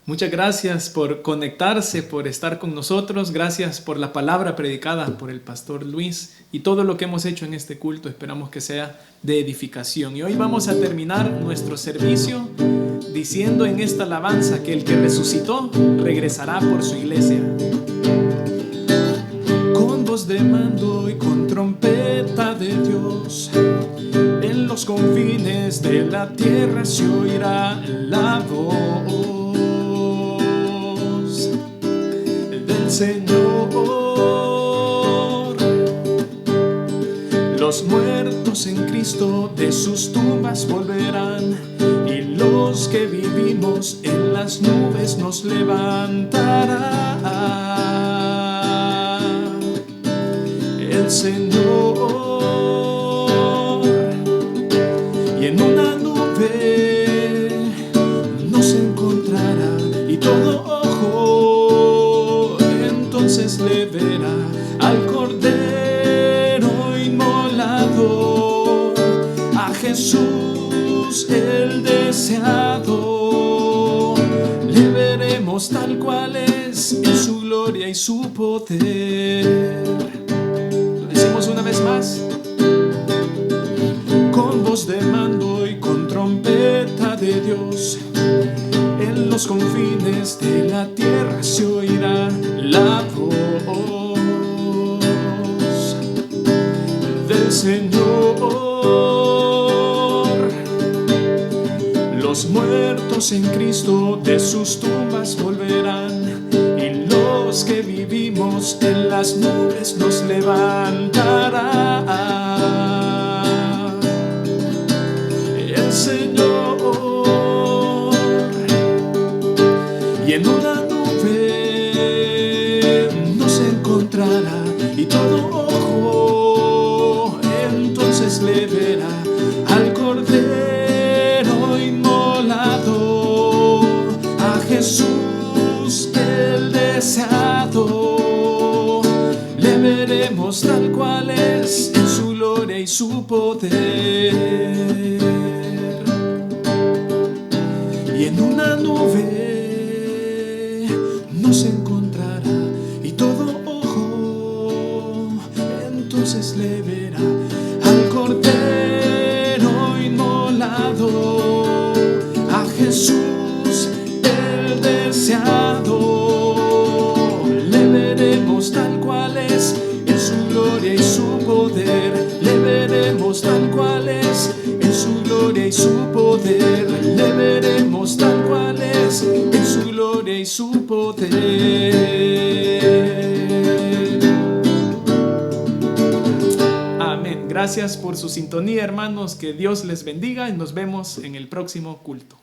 Muchas gracias por conectarse, por estar con nosotros. Gracias por la palabra predicada por el pastor Luis y todo lo que hemos hecho en este culto. Esperamos que sea de edificación. Y hoy vamos a terminar nuestro servicio diciendo en esta alabanza que el que resucitó regresará por su iglesia. Con voz de mando y con trompeta de Dios, en los confines de la tierra se oirá la voz del Señor. Los muertos en Cristo de sus tumbas volverán, y los que vivimos en las nubes nos levantará el Señor. Y en una nube nos encontrará, y todo ojo entonces le verá al Cordero inmolado, a Jesús el deseado. Le veremos tal cual es, en su gloria y su poder. Lo decimos una vez más. Con voz de mando y con trompeta de Dios, en los confines de la tierra se oirá la voz del Señor. Los muertos en Cristo de sus tumbas volverán, y los que vivimos en las nubes nos levantará el Señor. Y en una nube nos encontrará, y todo ojo entonces le verá al Cordero inmolado, a Jesús el deseado. Le veremos tal cual es, en su gloria y su poder. Y en una nube nos encontrará, y todo ojo entonces le verá al Cordero inmolado, a Jesús el deseado. Le veremos tal cual es, en su gloria y su poder. Le veremos tal cual es, en su gloria y su poder. Le veremos tal cual es, en su gloria y su poder. Amén. Gracias por su sintonía, hermanos. Que Dios les bendiga y nos vemos en el próximo culto.